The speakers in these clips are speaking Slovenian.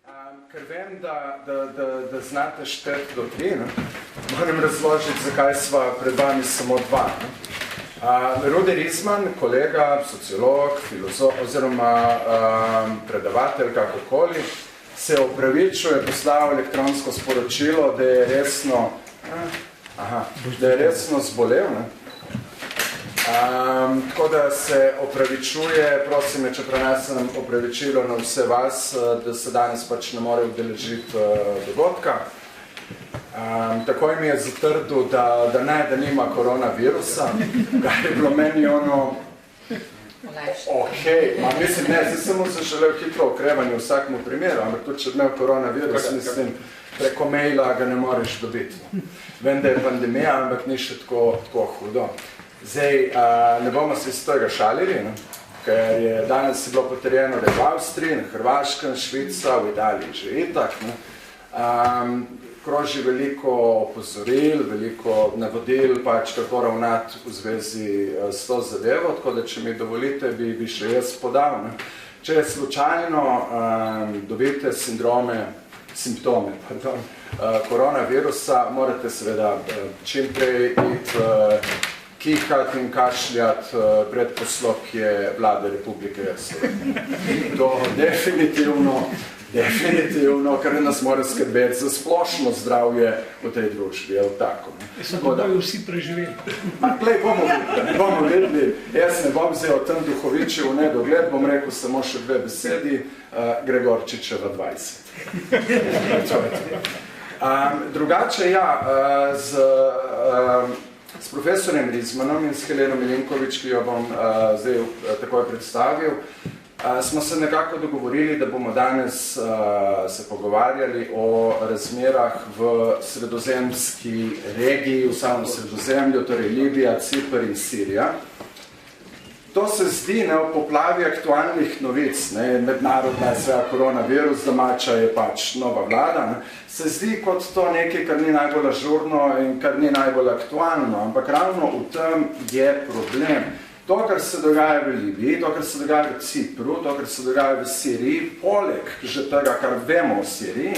Ker vem, da znate šteti do 3, moram razložiti, zakaj sva pred vami samo 2. Rudi Rizman, kolega, sociolog, filozof oziroma predavatelj, kakokoli, se opravičuje, poslal elektronsko sporočilo, da je resno zbolel. Tako da se opravičuje, prosim me, če prenesem opravičilo na vse vas, da se danes pač ne more udeležiti dogodka. Takoj mi je zatrdil, da nima koronavirusa, kar je bilo meni ono... mislim, ne, zdaj sem mu se želel hitro okrevanje v vsakmu primeru, ampak tudi, če imel koronavirus, mislim, preko maila ga ne moreš dobiti. Vem, da je pandemija, ampak ni še tako hudo. Zdaj, ne bomo se iz tega šalili, ker je danes je bilo potrjeno, da je v Avstriji, na Hrvaškem, Švica, v Italiji že itak. Kroži veliko opozoril, veliko navodil, pač kako ravnati v zvezi s to zadevo, tako da če mi dovolite, bi še jaz podal. Če slučajno dobite simptome koronavirusa, morate seveda čim prej iti kihati in kašljati pred poslopje vlade Republike Slovenije. To definitivno, ker nas mora skrbeti za splošno zdravje v tej družbi, je tako. So to bojo vsi preživeli. Glej, bomo videli, jaz ne bom vzel tem duhovičev v nedogled, bom rekel samo še 2 besedi, Gregorčičeva 20. Drugače, s profesorjem Rizmanom in s Heleno Milinković, ki jo bom zdaj takoj predstavil, smo se nekako dogovorili, da bomo danes se pogovarjali o razmerah v sredozemski regiji, v samem sredozemlju, torej Libija, Cipr in Sirija. To se zdi, v poplavi aktualnih novic, mednarodna je svega koronavirus, domača je pač nova vlada, se zdi kot to nekaj, kar ni najbolj ažurno in kar ni najbolj aktualno, ampak ravno v tem je problem. To, kar se dogaja v Libiji, to, kar se dogaja v Cipru, to, kar se dogaja v Siriji, poleg že tega, kar vemo o Siriji,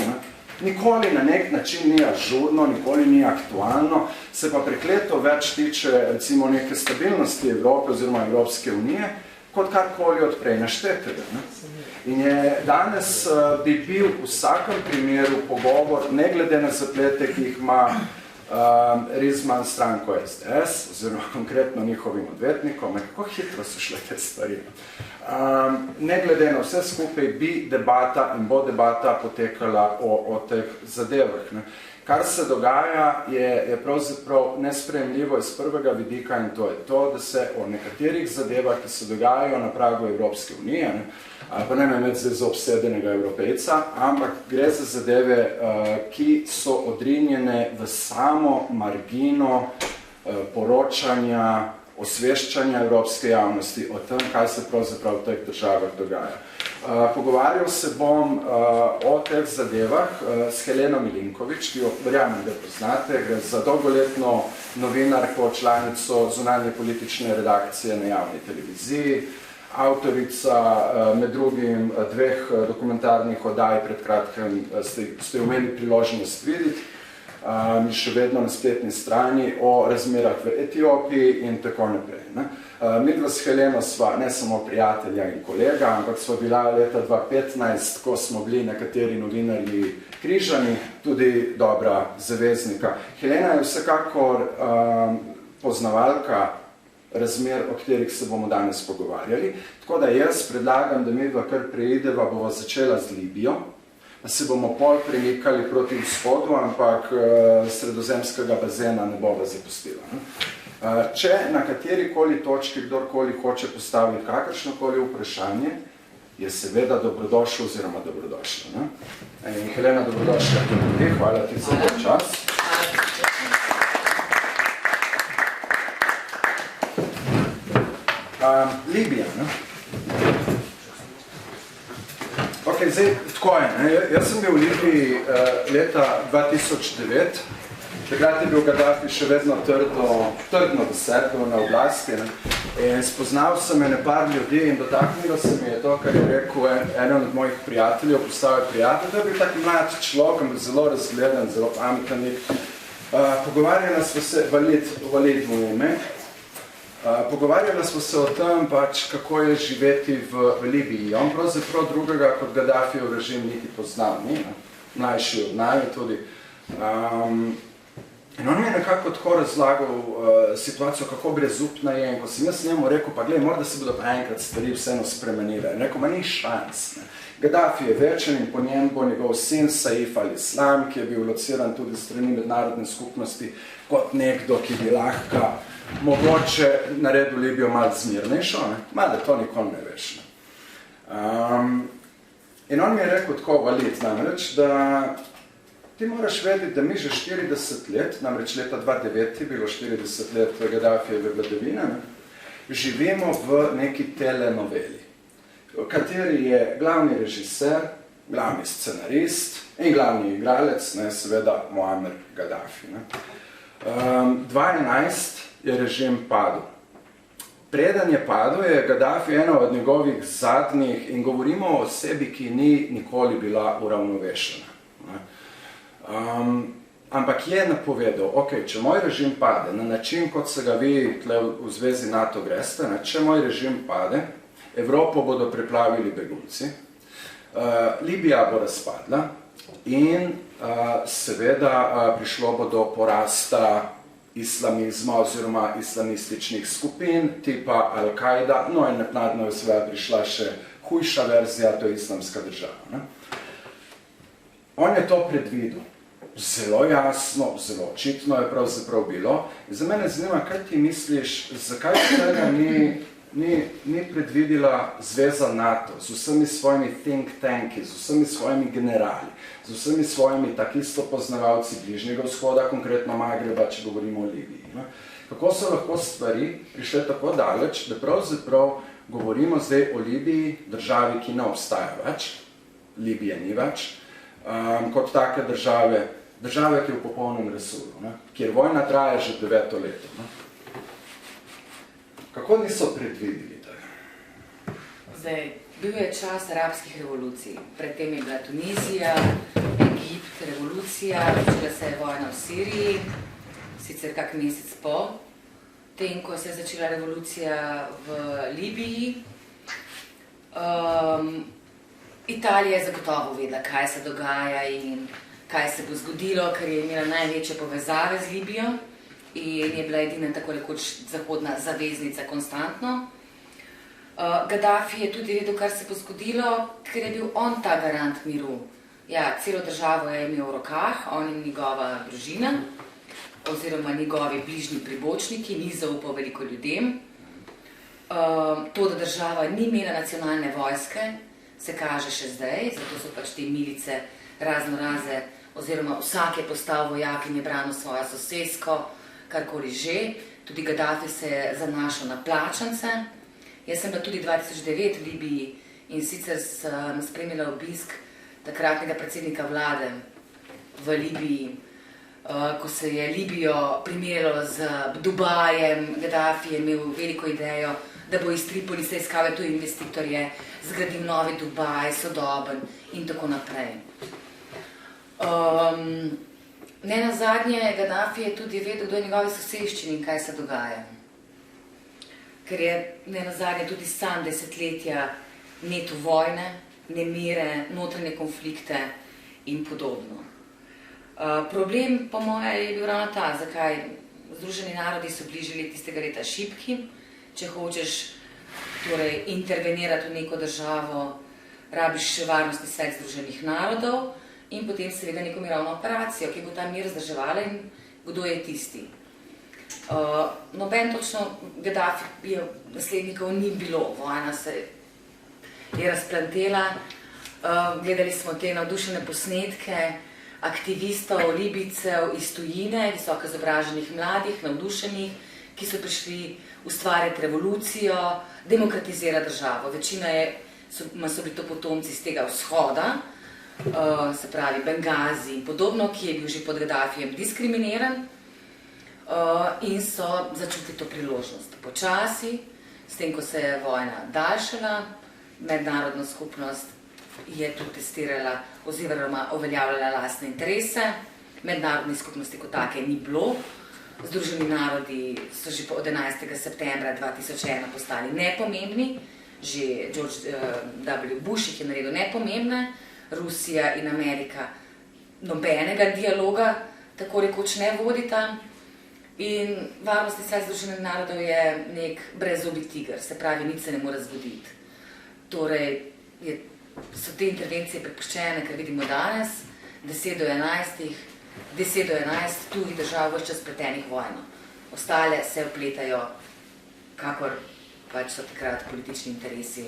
nikoli na nek način ni ažurno, nikoli ni aktualno, se pa prekleto več tiče recimo neke stabilnosti Evrope oziroma Evropske unije, kot karkoli od prej naštetega. In je danes bi bil v vsakem primeru pogovor, ne glede na zaplete, ki jih ima Rizman stranko SDS, oziroma konkretno njihovim odvetnikom, kako hitro so šle te stvari. Ne glede na vse skupaj bi debata in bo debata potekala o teh zadevah. Kar se dogaja je pravzaprav nesprejemljivo iz prvega vidika in to je to, da se o nekaterih zadevah, ki se dogajajo na pragu Evropske unije, pa ne imeti zdaj za obsedenega Evropejca, ampak gre za zadeve, ki so odrinjene v samo margino poročanja, osveščanja evropske javnosti o tem, kaj se pravzaprav v teh državah dogaja. Pogovarjal se bom o teh zadevah s Heleno Milinković, ki jo verjamem, da poznate, gre za dolgoletno novinarko, članico zunanje politične redakcije na javni televiziji, avtorica med drugim 2 dokumentarnih oddaj, pred kratkim ste imeli priložnost videti, še vedno na spletni strani o razmerah v Etiopiji in tako naprej. Midva s Heleno sva ne samo prijatelja in kolega, ampak sva bila leta 2015, ko smo bili nekateri novinarji križani, tudi dobra zaveznika. Helena je vsekakor poznavalka razmer, o katerih se bomo danes pogovarjali. Tako da jaz predlagam, da midva kar preideva, bova začela z Libijo, se bomo pol premikali proti vzhodu, ampak sredozemskega bazena ne bova zapustila. Če na katerikoli točki kdorkoli hoče postaviti kakršnokoli vprašanje, je seveda dobrodošel oziroma dobrodošla. In Helena, dobrodošla tudi, hvala ti za ta čas. Libija, zdaj, tako je, jaz sem bil v Libiji leta 2009 Takrat je bil Gaddafi še vedno trdno desetko na oblasti, ne? In spoznal sem ene par ljudi in dotaknilo se mi je to, kar je rekel eden od mojih prijateljev, postal je prijatelj, to je bil tak mlad človek, zelo razgledan, zelo pameten. Pogovarjala smo se, Valid mu ime, pogovarjala smo se o tem, pač, kako je živeti v Libiji. On pravzaprav drugega kot Gaddafijev režim niti poznal, ni, ne? Mlajši od nami tudi. In on mi je nekako tako razlagal situacijo, kako brezupna je. In ko sem jaz njemu rekel, pa glej, morda se bodo pa enkrat stvari vseeno spremenile. In rekel, ma ni šans. Ne. Gaddafi je večen in po njem bo njegov sin Saif al-Islam, ki je bil lociran tudi strani mednarodne skupnosti kot nekdo, ki bi lahko mogoče naredil Libijo malo zmirnejšo, malo to nikoli ne veš. Ne. In on mi je rekel tako, Valid, namreč, da ti moraš vedeti, da mi že 40 let, namreč leta 2009 je bilo 40 let Gaddafijeve vladavine, živimo v neki telenoveli, v kateri je glavni režiser, glavni scenarist in glavni igralec, ne, seveda Muammar Gaddafi. Ne. 2011 je režim padel. Preden je padel, je Gaddafi ena od njegovih zadnjih, in govorimo o osebi, ki ni nikoli bila uravnovešena. Ne. Ampak je napovedal, ok, če moj režim pade na način, kot se ga vi tle v zvezi NATO greste, ne, če moj režim pade, Evropo bodo preplavili begunci, Libija bo razpadla in seveda prišlo bo do porasta islamizma oziroma islamističnih skupin tipa Al-Qaida, no in naknadno je seveda prišla še hujša verzija, to je islamska država. Ne. On je to predvidel. Zelo jasno, zelo očitno je pravzaprav bilo. In za mene zanima, kaj ti misliš, zakaj tega ni predvidela zveza NATO z vsemi svojimi think tanki, z vsemi svojimi generali, z vsemi svojimi takisto poznavalci Bližnjega vzhoda, konkretno Magreba, če govorimo o Libiji. Ne? Kako so lahko stvari prišle tako daleč, da pravzaprav govorimo zdaj o Libiji, državi, ki ne obstaja več, Libije ni več, kot take države, ki je v popolnem resuru, ne? Kjer vojna traja že 9 leto. Ne? Kako niso predvideli tega? Zdaj, bil je čas arabskih revolucij. Predtem je bila Tunizija, Egipt, revolucija, začela se je vojna v Siriji, sicer kak mesec po tem, ko se je začela revolucija v Libiji. Italija je zagotovo vedela, kaj se dogaja in kaj se bo zgodilo, ker je imela največje povezave z Libijo in je bila edina tako rekoč zahodna zaveznica konstantno. Gaddafi je tudi vedel, kar se bo zgodilo, ker je bil on ta garant miru. Ja, celo državo je imel v rokah, on in njegova družina, oziroma njegovi bližnji pribočniki, ni zaupal veliko ljudem. To, da država ni imela nacionalne vojske, se kaže še zdaj, zato so pač te milice raznoraze, oziroma vsak je postal vojak in je branil svojo sosesko, karkoli že. Tudi Gaddafi se je zanašal na plačance. Jaz sem bila tudi 2009 v Libiji in sicer sem spremljala obisk takratnega predsednika vlade v Libiji, ko se je Libijo primerjalo z Dubajem. Gaddafi je imel veliko idejo, da bo iz Tripolisa iskal tu investitorje, zgradil novi Dubaj, sodoben in tako naprej. Nenazadnje Gaddafi je tudi vedel, kdo je njegovi soseščini in kaj se dogaja. Ker je nenazadnje tudi sam desetletja neto vojne, nemire, notranje konflikte in podobno. Problem, po moje, je bil ravno ta, zakaj Združeni narodi so bili že tistega leta šibki. Če hočeš torej intervenirati v neko državo, rabiš varnostni svet Združenih narodov in potem seveda neko mirovno operacijo, ki bo ta mir vzdrževala in kdo je tisti. Noben točno Gaddafi naslednikov ni bilo, vojna se je razplantela. Gledali smo te navdušene posnetke aktivistov, Libijcev iz tujine, visoko izobraženih mladih, navdušenih, ki so prišli ustvarjati revolucijo, demokratizirati državo. Večina so bili to potomci iz tega vzhoda, se pravi Bengazi in podobno, ki je bil že pod Gaddafijem diskriminiran in so začutili to priložnost. Počasi, s tem, ko se je vojna daljšala, mednarodna skupnost je tu testirala oziroma uveljavljala lastne interese, mednarodne skupnosti kot take ni bilo. Združeni narodi so že od 11. septembra 2001 postali nepomembni, že George W. Bush jih je naredil nepomembne, Rusija in Amerika nobenega dialoga tako rekoč ne vodita in Varnostni svet Združenih narodov je nek brezzobi tiger, se pravi, nič se ne more zgoditi. Torej, so te intervencije prepuščene, kar vidimo danes, 10 do 11 tujih držav vse čas pletenih vojno. Ostale se vpletajo, kakor pač so takrat politični interesi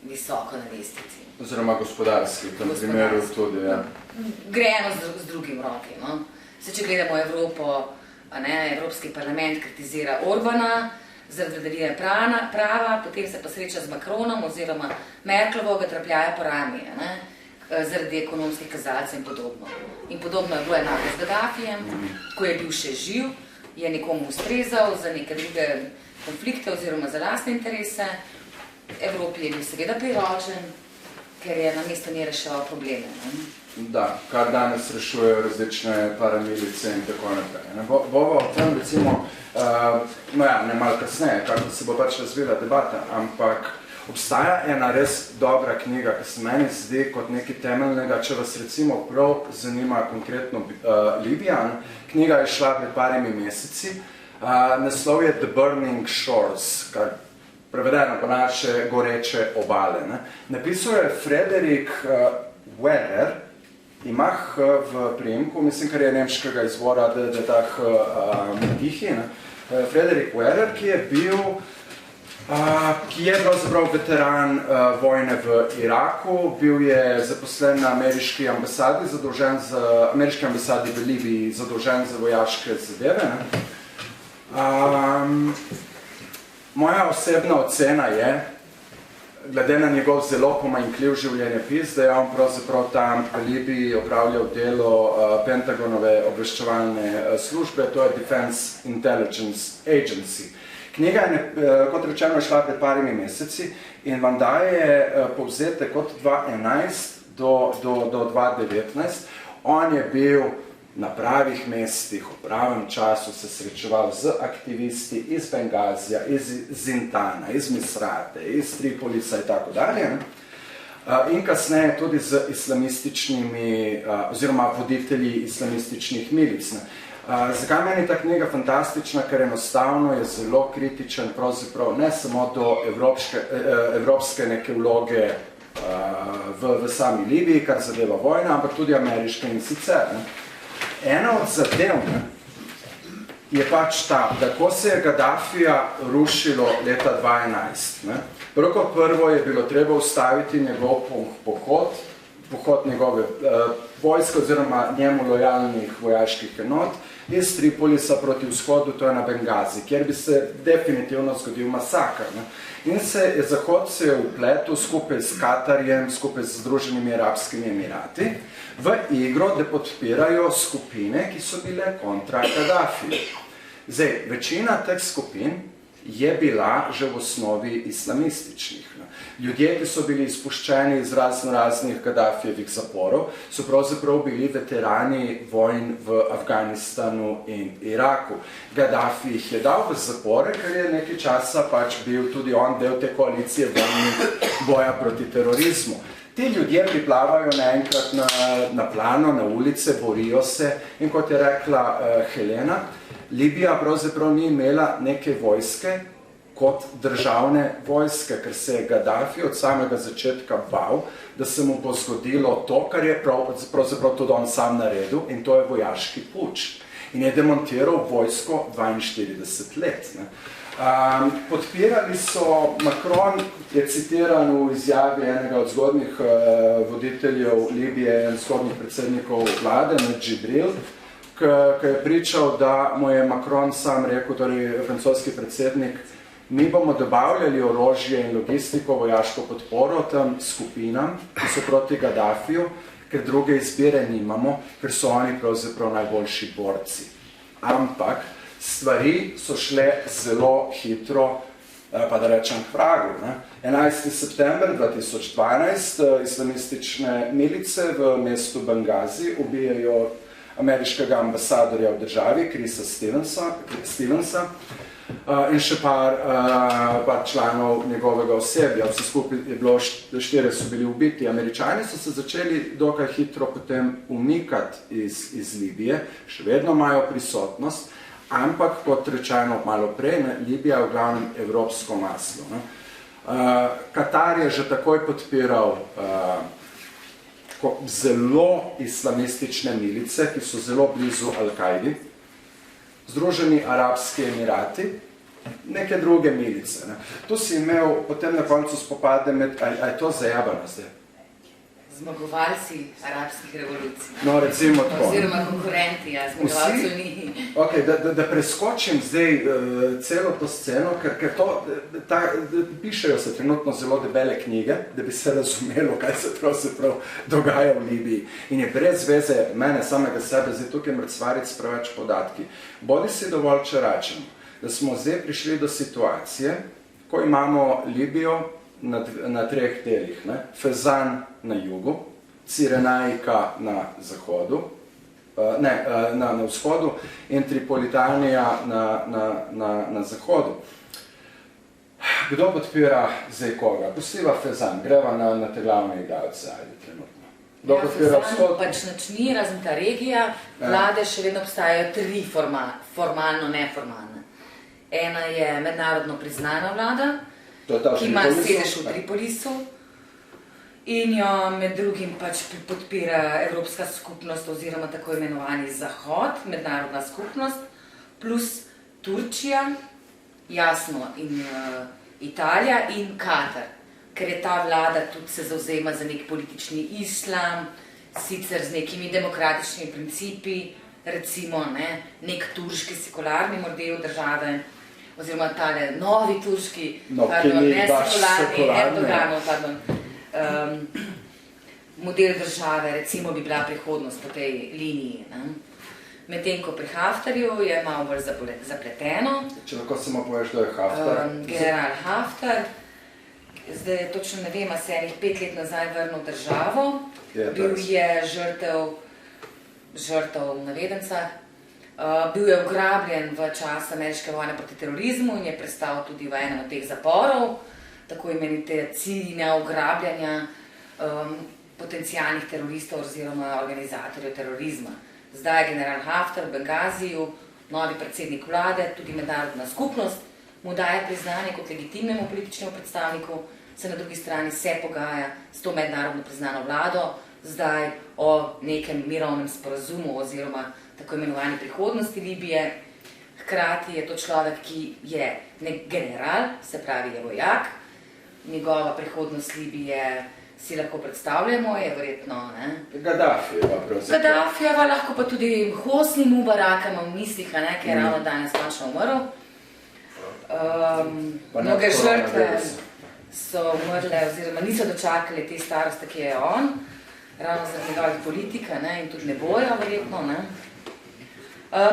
visoko na lestvici. Oziroma gospodarski, v tem primeru tudi, ja. Gre eno z drugim roki, no. Če gledamo Evropo, Evropski parlament kritizira Orbana zaradi vladavine prava, potem se pa sreča z Macronom oziroma Merklovo, ga trapljajo po rami, zaradi ekonomskih kazalcev in podobno. In podobno je bilo enako z Gaddafijem, ko je bil še živ, je nekomu ustrezal za neke druge konflikte oziroma za lastne interese. Evropi je bil seveda priročen, ker je namesto nje reševal probleme. Da, kar danes rešujejo različne paramilice in tako naprej. Bova o tem recimo, ne malo kasneje, kako se bo pač razvila debata, ampak obstaja ena res dobra knjiga, ki se meni zdi kot nekaj temeljnega, če vas recimo prav zanima konkretno Libija. Knjiga je šla pred parimi meseci, naslov je The Burning Shores, kar prevedeno po naše goreče obale. Napisal je Frederik Werer, ima v priimku, mislim, kar je nemškega izvora, da je tak tihi, Frederik Werer, ki je pravzaprav veteran vojne v Iraku, bil je zaposlen na ameriški ambasadi v Libiji, zadolžen za vojaške zadeve. Moja osebna ocena je, glede na njegov zelo pomanjkljiv življenjepis, da je on pravzaprav tam v Libiji opravljal delo Pentagonove obveščevalne službe, to je Defense Intelligence Agency. Knjiga je, kot rečeno, šla pred parimi meseci in vam daje povzetek od 2011 do 2019. On je bil na pravih mestih, v pravem času se srečeval z aktivisti iz Bengazija, iz Zintana, iz Misrate, iz Tripolisa in tako dalje. In kasneje tudi z islamističnimi, oziroma voditelji islamističnih milic. Zakaj meni ta knjiga fantastična? Ker enostavno je zelo kritičen, pravzaprav ne samo do evropske neke vloge v sami Libiji, kar zadeva vojna, ampak tudi ameriške in sicer. Ena od zadev je pač ta, da ko se je Gaddafija rušilo leta 2011, prvo je bilo treba ustaviti njegov pohod njegove vojske oziroma njemu lojalnih vojaških enot iz Tripolisa proti vzhodu, to je na Bengazi, kjer bi se definitivno zgodil masakr. In Zahod se je vpletel skupaj s Katarjem, skupaj s Združenimi arabskimi emirati, v igro, da podpirajo skupine, ki so bile kontra Gaddafiju. Zdaj, večina teh skupin je bila že v osnovi islamističnih. Ljudje, ki so bili izpuščeni iz raznih Gaddafijevih zaporov, so pravzaprav bili veterani vojn v Afganistanu in Iraku. Gaddafi jih je dal v zapore, ker je nekaj časa pač bil tudi on del te koalicije boja proti terorizmu. Ti ljudje priplavajo naenkrat na plano, na ulice, borijo se in kot je rekla Helena, Libija pravzaprav ni imela neke vojske kot državne vojske, ker se je Gaddafi od samega začetka bal, da se mu bo zgodilo to, kar je pravzaprav tudi on sam naredil, in to je vojaški puč. In je demontiral vojsko 42 let. Podpirali so, Macron je citiran v izjavi enega od zgodnjih voditeljev Libije, en zgodnjih predsednikov vlade, Džibril, ki je pričal, da mu je Macron sam rekel, torej francoski predsednik, Mi bomo dobavljali orožje in logistiko, vojaško podporo tem skupinam, ki so proti Gaddafiju, ker druge izbire nimamo, ker so oni pravzaprav najboljši borci. Ampak stvari so šle zelo hitro, pa da rečem k vragu. 11. september 2012 islamistične milice v mestu Bengazi ubijajo ameriškega ambasadorja v državi, Chrisa Stevensa, in še par članov njegovega osebja. Vse skupaj je bilo, 4 so bili ubiti. Američani so se začeli dokaj hitro potem umikati iz Libije, še vedno imajo prisotnost, ampak kot rečeno malo prej, Libija je v glavnem evropsko maslo. Katar je že takoj podpiral zelo islamistične milice, ki so zelo blizu Al-Kaidi, Združeni Arabski Emirati, neke druge milice. Tu si imel potem na koncu spopade med, a je to zajabano zdaj? Zmagovalci arabskih revolucij. No, recimo tako. Oziroma konkurenti, ja, zmagovalcev ni. Ok, da preskočim zdaj celo to sceno, ker pišejo se trenutno zelo debele knjige, da bi se razumelo, kaj se pravzaprav dogaja v Libiji. In je brez veze mene samega sebe, zdaj tukaj mrcvaric preveč podatki. Bodi si dovolj, če rečemo, da smo zdaj prišli do situacije, ko imamo Libijo na 3 delih. Fezan na jugu, Cirenajka na zahodu, na vzhodu in Tripolitanija na zahodu. Kdo podpira zdaj koga? Pustiva Fezan, greva na te glavne igralce, ajde trenutno. Kdo podpira vzhod? Pač nič, razen ta regija, vlade še vedno obstajajo 3 formalno, neformalne. Ena je mednarodno priznana vlada, ki ima sedež v Tripolisu in jo med drugim pač podpira Evropska skupnost oziroma tako imenovani Zahod, mednarodna skupnost, plus Turčija, jasno, in Italija in Katar, ker je ta vlada tudi se zavzema za nek politični islam, sicer z nekimi demokratičnimi principi, recimo nek turški sekularni model države, oziroma tale novi turški, model države, recimo bi bila prihodnost po tej liniji. Medtem ko pri Haftarju je malo bolj zapleteno. Če lahko samo poveš, kdo je Haftar? General Haftar, zdaj točno ne vem, a se je 5 let nazaj vrnil državo, bil je žrtev v navedencah, bil je ugrabljen v čas ameriške vojne proti terorizmu in je prestal tudi v enem od teh zaporov, tako imenite ciljne ugrabljanja potencijalnih teroristov oziroma organizatorjev terorizma. Zdaj je general Haftar v Bengaziju, novi predsednik vlade, tudi mednarodna skupnost, mu daje priznanje kot legitimnemu političnemu predstavniku, se na drugi strani se pogaja s to mednarodno priznano vlado, zdaj o nekem mirovnem sporazumu oziroma tako imenovani prihodnosti Libije. Hkrati je to človek, ki je nek general, se pravi je vojak. Njegova prihodnost Libije si lahko predstavljamo, je verjetno, Gaddafijeva pravzaprav. Gaddafijeva, lahko pa tudi Hosni Mubarak, imam v mislih, ki je ravno danes končno umrl. Mnoge žrtve so umrle oziroma niso dočakali te starosti, ki je on, ravno zaradi njegovih politika in tudi ne bojo verjetno.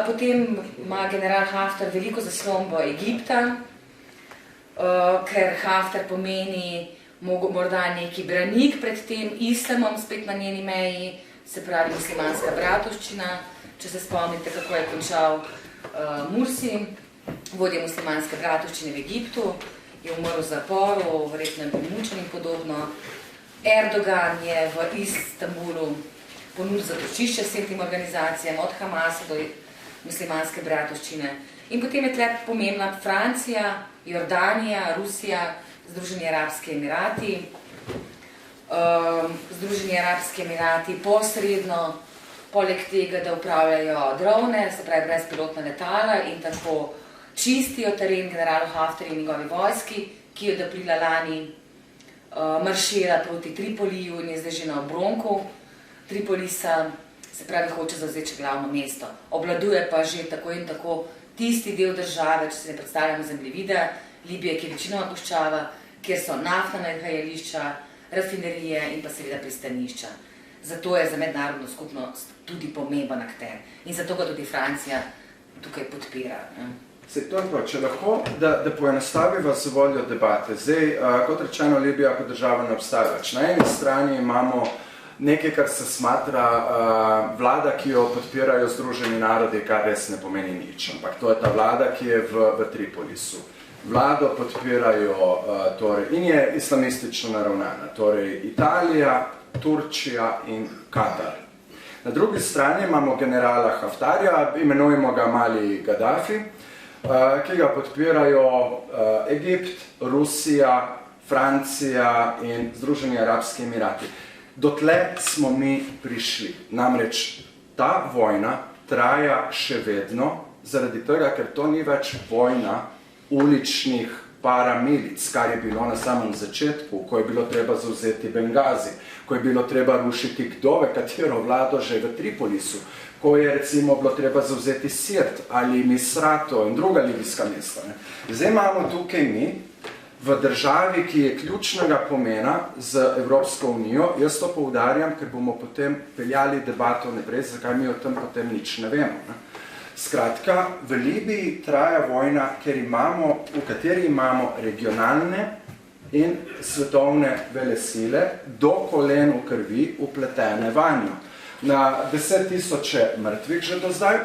Potem ima general Haftar veliko zaslombo Egipta, ker Haftar pomeni morda neki branik pred tem islamom spet na njeni meji, se pravi muslimanska bratovščina. Če se spomnite, kako je končal Mursi, vodja muslimanske bratovščine v Egiptu, je umrl v zaporu, verjetno je bil mučen in podobno. Erdogan je v Istanbulu ponudil zatočišče vsem tem organizacijam, od Hamasa do muslimanske bratovščine. In potem je tle pomembna Francija, Jordanija, Rusija, Združeni Arabski Emirati. Združeni Arabski Emirati posredno, poleg tega, da upravljajo drone, se pravi brezpilotna letala in tako čistijo teren generalu Haftarju in njegovi vojski, ki je od aprila lani maršira proti Tripoliju in je zdaj že na obronku Tripolisa, se pravi hoče zavzeči glavno mesto. Obladuje pa že tako in tako tisti del države, če se ne predstavljamo zemljevide, Libije, ki je večinoma puščava, kjer so naftna nahajališča, rafinerije in pa seveda pristanišča. Zato je za mednarodno skupnost tudi pomemben akter. In zato ga tudi Francija tukaj podpira. Sej, to je to, če lahko, da poenostaviva z voljo debate. Zdaj, kot rečeno, Libija kot država ne obstaja več. Na eni strani imamo nekaj, kar se smatra vlada, ki jo podpirajo Združeni narodi, kar res ne pomeni nič. Ampak to je ta vlada, ki je v Tripolisu. Vlado podpirajo in je islamistično naravnana, torej Italija, Turčija in Katar. Na drugi strani imamo generala Haftarja, imenujemo ga Mali Gaddafi, ki ga podpirajo Egipt, Rusija, Francija in Združeni arabski emirati. Dotle smo mi prišli. Namreč ta vojna traja še vedno, zaradi tega, ker to ni več vojna uličnih paramilic, kar je bilo na samem začetku, ko je bilo treba zavzeti Bengazi, ko je bilo treba rušiti Kdove, katero vlado že v Tripolisu, ko je recimo bilo treba zavzeti Sirt ali Misrato in druga libijska mesta. Zdaj imamo tukaj mi, v državi, ki je ključnega pomena z Evropsko unijo, jaz to poudarjam, ker bomo potem peljali debato naprej, zakaj mi o tem potem nič ne vemo. Skratka, v Libiji traja vojna, v kateri imamo regionalne in svetovne velesile do kolen v krvi upletene vanjo. Na 10 000 mrtvih že do zdaj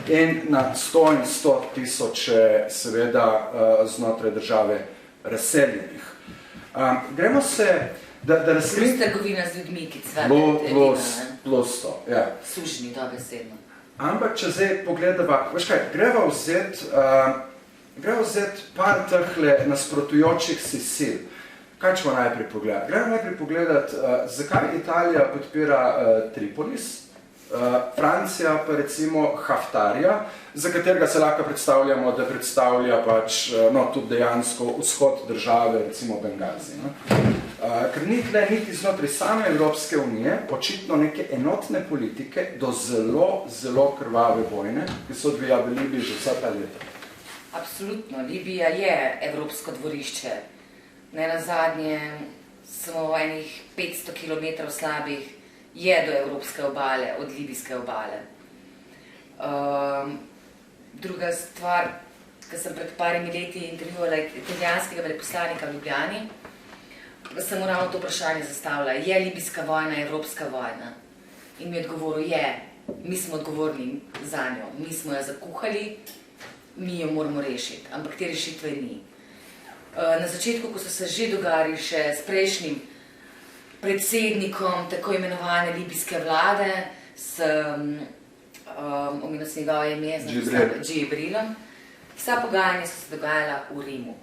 in na 100 in 100 000 seveda znotraj države razseljenih. Gremo se, da razkrim... Plus trgovina z ljudmi, ki cvate. Plus to, ja. Sužni, dobesedno. Ampak, če zdaj pogledava, veš kaj, greva vzeti par tahle nasprotujočih si sil. Kaj ćemo najprej pogledati? Greva najprej pogledati, zakaj Italija podpira Tripolis, Francija pa recimo Haftarja, za katerega se lahko predstavljamo, da predstavlja pač, tudi dejansko vzhod države, recimo Bengazi. Ker ni tle niti znotraj same Evropske unije očitno neke enotne politike do zelo, zelo krvave vojne, ki so odvija v Libiji že vsa ta leta. Absolutno. Libija je evropsko dvorišče. Nenazadnje samo enih 500 km slabih je do evropske obale, od libijske obale. Druga stvar, ko sem pred parimi leti intervjuvala italijanskega veleposlanika v Ljubljani, sem mu ravno to vprašanje zastavila, je libijska vojna evropska vojna? In mi je odgovoril, mi smo odgovorni za njo, mi smo jo zakuhali, mi jo moramo rešiti, ampak te rešitve ni. Na začetku, ko so se že dogajali še s prejšnjim predsednikom tako imenovane libijske vlade, s omenil sem njegove ime, Džibrilom, vsa pogajanja so se dogajala v Rimu.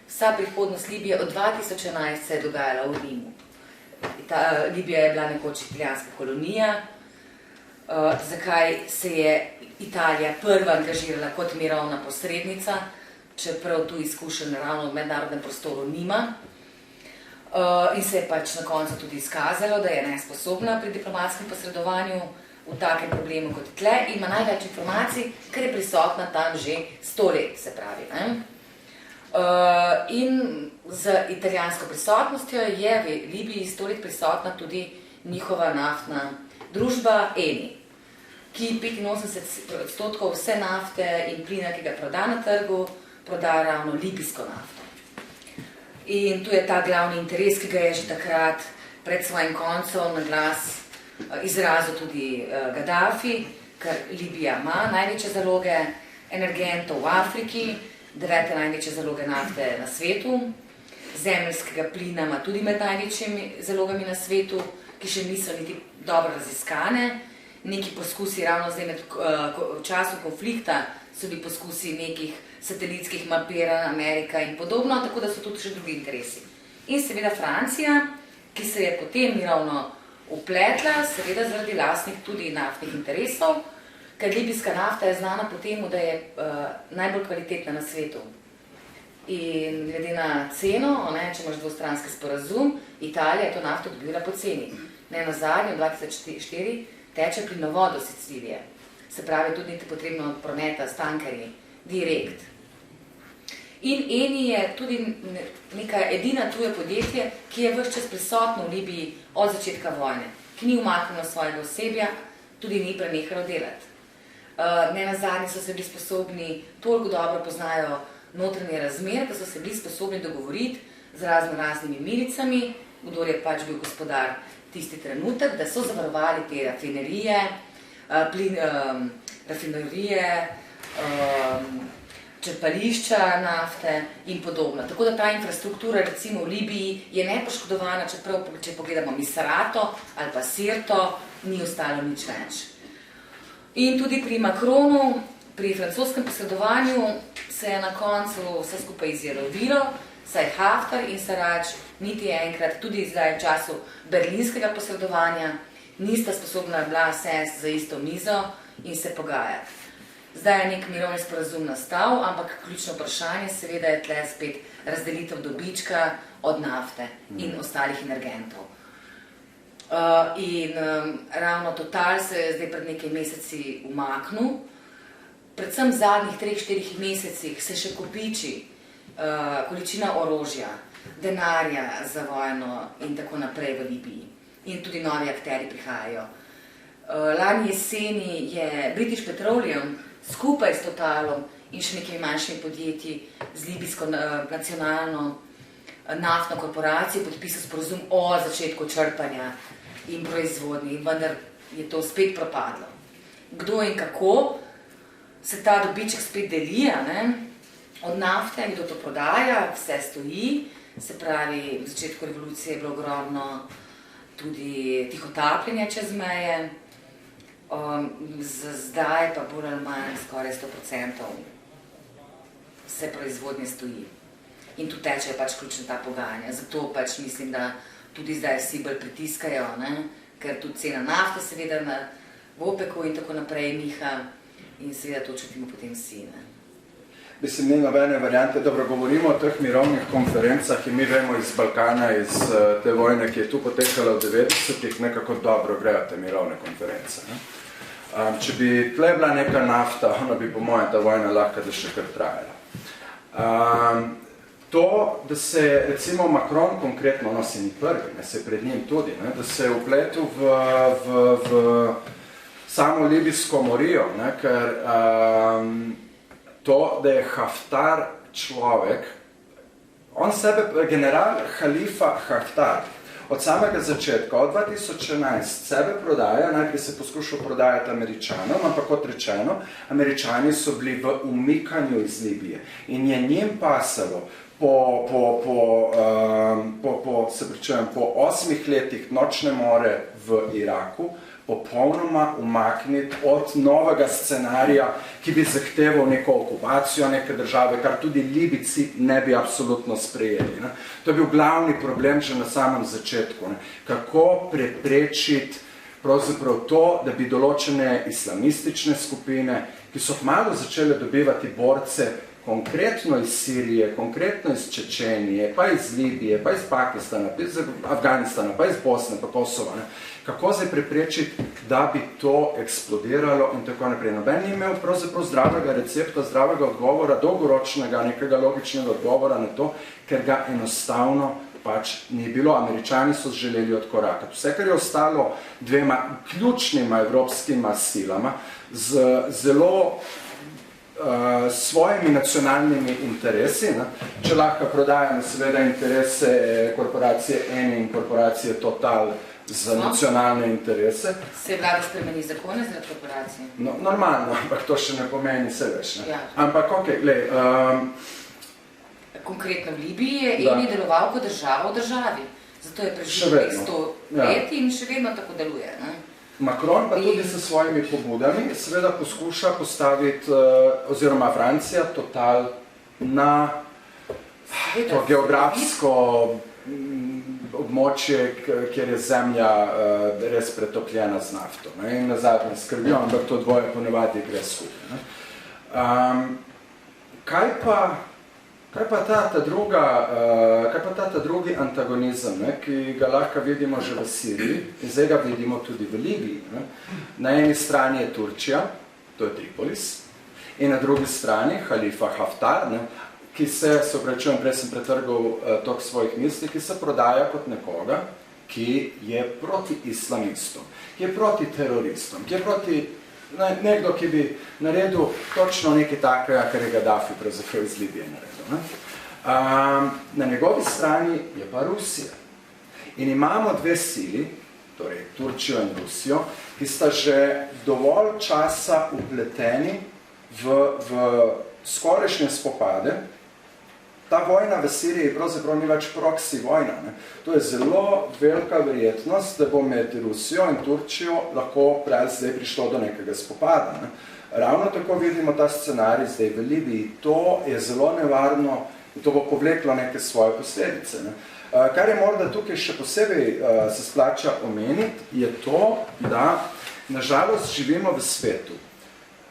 Vsa prihodnost Libije od 2011 se je dogajala v Rimu. Libija je bila nekoč italijanska kolonija, zakaj se je Italija prva angažirala kot mirovna posrednica, čeprav tu izkušenj ravno v mednarodnem prostoru nima. In se je pač na koncu tudi izkazalo, da je nesposobna pri diplomatskem posredovanju v takem problemu kot tle in ima največ informacij, ker je prisotna tam že 100 let, se pravi. In z italijansko prisotnostjo je v Libiji 100 let prisotna tudi njihova naftna družba Eni, ki 85% vse nafte in plina, ki ga proda na trgu, proda ravno libijsko nafto. In tu je ta glavni interes, ki ga je že takrat pred svojim koncem na glas izrazil tudi Gaddafi, ker Libija ima največje zaloge energentov v Afriki, 9. največje zaloge nafte na svetu, zemeljskega plina ima tudi med največjimi zalogami na svetu, ki še niso niti dobro raziskane. Neki poskusi ravno zdaj v času konflikta so bili poskusi nekih satelitskih mapiranj Amerika in podobno, tako da so tudi še drugi interesi. In seveda Francija, ki se je potem mirovno upletla, seveda zaradi lastnih tudi naftnih interesov, ker libijska nafta je znana po temu, da je najbolj kvalitetna na svetu. In glede na ceno, če imaš dvostranski sporazum, Italija je to nafto dobila po ceni. Nenazadnje, v 2004 teče plinovod do Sicilije. Se pravi, tudi ni potrebno prometa s tankerji, direkt. In Eni je tudi neka edina tuje podjetje, ki je ves čas prisotno v Libiji od začetka vojne, ki ni umaknilo svojega osebja, tudi ni prenehalo delati. Nenazadnje so se bili sposobni, toliko dobro poznajo notranje razmer, da so se bili sposobni dogovoriti z raznimi milicami, kdor je pač bil gospodar tisti trenutek, da so zavarovali te rafinerije, črpališča nafte in podobno. Tako da ta infrastruktura recimo v Libiji je nepoškodovana, čeprav, če pogledamo Misrato ali pa Sirto, ni ostalo nič več. In tudi pri Macronu, pri francoskem posredovanju se je na koncu vse skupaj izjalovilo, saj Haftar in Sarač niti enkrat, tudi zdaj v času berlinskega posredovanja, nista sposobna bila sesti za isto mizo in se pogajati. Zdaj je nek mirovni sporazum nastal, ampak ključno vprašanje seveda je tle spet razdelitev dobička od nafte in ostalih energentov. Ravno Total se je zdaj pred nekaj meseci umaknil. Predvsem v zadnjih 3-4 mesecih se še kopiči količina orožja, denarja za vojno in tako naprej v Libiji. In tudi novi akteri prihajajo. Lani jeseni je British Petroleum skupaj s Totalom in še nekaj manjšimi podjetji z libijsko nacionalno naftno korporacijo podpisal sporazum o začetku črpanja in proizvodnji, vendar je to spet propadlo. Kdo in kako se ta dobiček spet deli, od nafte, kdo to prodaja, vse stoji, se pravi, v začetku revolucije je bilo ogromno tudi tihotapljenja čez meje, zdaj pa bolj ali manj skoraj 100% vse proizvodnje stoji. In tu tečejo pač ključno ta pogajanja. Zato pač mislim, da tudi zdaj vsi bolj pritiskajo, ker tudi cena nafte seveda v OPEC-u in tako naprej niha in seveda to čutimo potem vsi. Mislim, ni nobene variante, dobro, govorimo o teh mirovnih konferencah in mi vemo iz Balkana, iz te vojne, ki je tu potekala v 90-ih, nekako dobro grejo te mirovne konference. Če bi tle bila neka nafta, ona bi po mojem ta vojna lahko da še kar trajala. To, da se recimo Macron konkretno, se ni prvi, se pred njim tudi, da se je vpletel v samo libijsko morijo, ker to, da je Haftar človek, on sebe, general Halifa Haftar, od samega začetka, od 2011, sebe prodaja, najprej se poskušal prodajati Američanom, ampak kot rečeno, Američani so bili v umikanju iz Libije in je njim pasalo po 8 letih nočne more v Iraku popolnoma umakniti od novega scenarija, ki bi zahteval neko okupacijo neke države, kar tudi Libijci ne bi absolutno sprejeli. To je bil glavni problem že na samem začetku. Kako preprečiti pravzaprav to, da bi določene islamistične skupine, ki so kmalu začele dobivati borce, konkretno iz Sirije, konkretno iz Čečenije, pa iz Libije, pa iz Pakistana, pa iz Afganistana, pa iz Bosne, pa Kosova. Kako zdaj preprečiti, da bi to eksplodiralo in tako naprej. Noben ni imel pravzaprav zdravega recepta, zdravega odgovora, dolgoročnega, nekega logičnega odgovora na to, ker ga enostavno pač ni bilo. Američani so želeli odkorakati. Vse, kar je ostalo dvema ključnima evropskima silama, z zelo svojimi nacionalnimi interesi, če lahko prodajamo seveda interese korporacije Eni in korporacije Total za nacionalne interese. Se vlada spremeni zakone zaradi korporacije? Normalno, ampak to še ne pomeni se več. Ampak, glej... Konkretno v Libiji je Eni deloval kot država v državi. Zato je preživel 100 let in še vedno tako deluje. Macron pa tudi s svojimi pobudami seveda poskuša postaviti, oziroma Francija, Total na to geografsko območje, kjer je zemlja res pretopljena z nafto. In nazadnje skrbijo, ampak to dvoje ponavadi gre skupaj. Kaj pa ta drugi antagonizem, ki ga lahko vidimo že v Siriji in zdaj ga vidimo tudi v Libiji. Na eni strani je Turčija, to je Tripolis, in na drugi strani Halifa Haftar, ki se opravičujem, prej sem pretrgal tok svojih misli, ki se prodaja kot nekoga, ki je proti islamistom, ki je proti teroristom, ki je proti nekdo, ki bi naredil točno nekaj takega, kar je Gaddafi pravzaprav iz Libije naredil. Ne? Na njegovi strani je pa Rusija. In imamo dve sili, torej Turčijo in Rusijo, ki sta že dovolj časa upleteni v skorajšnje spopade. Ta vojna v Siriji pravzaprav ni več proxy vojna. Ne? To je zelo velika verjetnost, da bo med Rusijo in Turčijo lahko zdaj prišlo do nekega spopada. Ne? Ravno tako vidimo ta scenarij zdaj v Libiji. To je zelo nevarno in to bo povleklo neke svoje posledice. Ne? Kar je morda tukaj še posebej se splača omeniti, je to, da nažalost živimo v svetu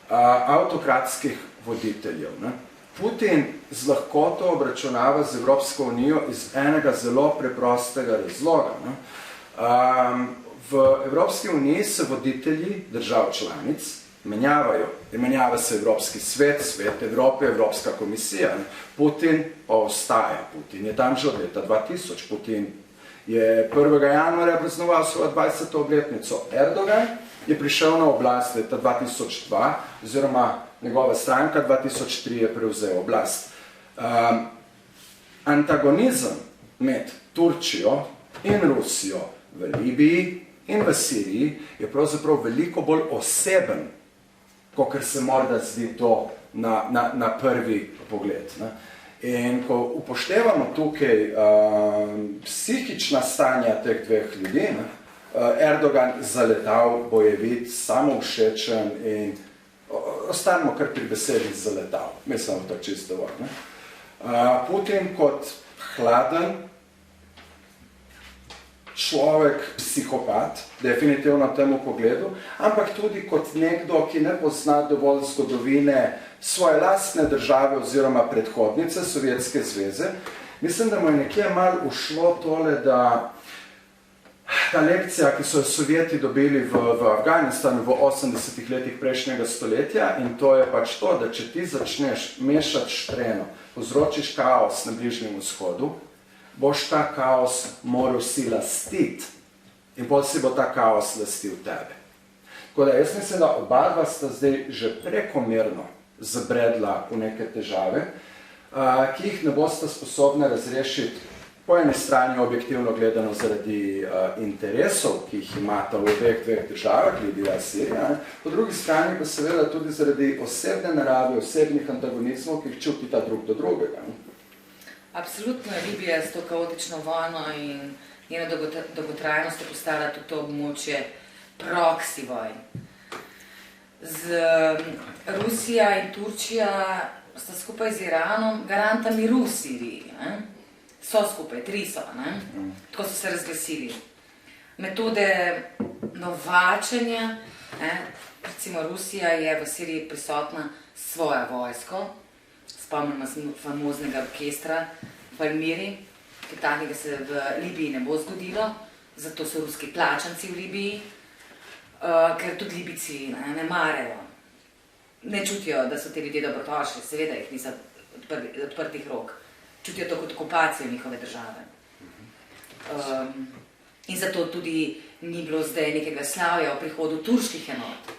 autokratskih voditeljev. Ne? Putin z lahkoto obračunava z Evropsko unijo iz enega zelo preprostega razloga. Ne? V Evropski uniji se voditelji držav članic menjavajo. Menjava se Evropski svet, Svet Evrope, Evropska komisija. Ne? Putin pa ostaja. Putin je tam že od leta 2000. Putin je 1. januarja praznoval svojo 20. obletnico. Erdogan je prišel na oblast leta 2002, oziroma njegova stranka 2003 je prevzel oblast. Antagonizem med Turčijo in Rusijo v Libiji in v Siriji je pravzaprav veliko bolj oseben, kakor se morda zdi to na prvi pogled. Ne? In ko upoštevamo tukaj psihična stanja teh dveh ljudi, ne? Erdogan zaletal, bojevit, samovšečen in ostanemo kar pri besedi zaletal. Mislim, da to čisto dovolj. Putin kot hladen človek, psihopat, definitivno temu pogledu, ampak tudi kot nekdo, ki ne pozna dovolj zgodovine svoje lastne države oziroma predhodnice Sovjetske zveze. Mislim, da mu je nekje malo ušlo tole, da ta lekcija, ki so jo Sovjeti dobili v Afganistanu v 80. letih prejšnjega stoletja, in to je pač to, da če ti začneš mešati štreno, povzročiš kaos na Bližnjem vzhodu, boš ta kaos moral si lastiti in potem si bo ta kaos lastil tebe. Tako da jaz mislim, da oba dva sta zdaj že prekomerno zabredla v neke težave, ki jih ne bosta sposobna razrešiti po eni strani objektivno gledano zaradi interesov, ki jih imata v obeh dveh državah, Libija in Sirija, po drugi strani pa seveda tudi zaradi osebne narave, osebnih antagonizmov, ki jih čutita drug do drugega. Absolutno je Libija s to kaotično vojno in njeno dolgotrajnost je postala tudi to območje proxy vojn. Rusija in Turčija sta skupaj z Iranom garanta miru v Siriji. Ne? So skupaj, 3 so, ne? Tako so se razglasili. Metode novačenja, ne? Recimo Rusija je v Siriji prisotna svojo vojsko, spomnimo se famoznega orkestra Palmiri, ki takega se v Libiji ne bo zgodilo, zato so ruski plačanci v Libiji, ker tudi Libijci ne marajo. Ne čutijo, da so te ljudje dobrodošli, seveda jih niso odprtih rok. Čutijo to kot okupacijo njihove države. In zato tudi ni bilo zdaj nekega slavja o prihodu turških enot.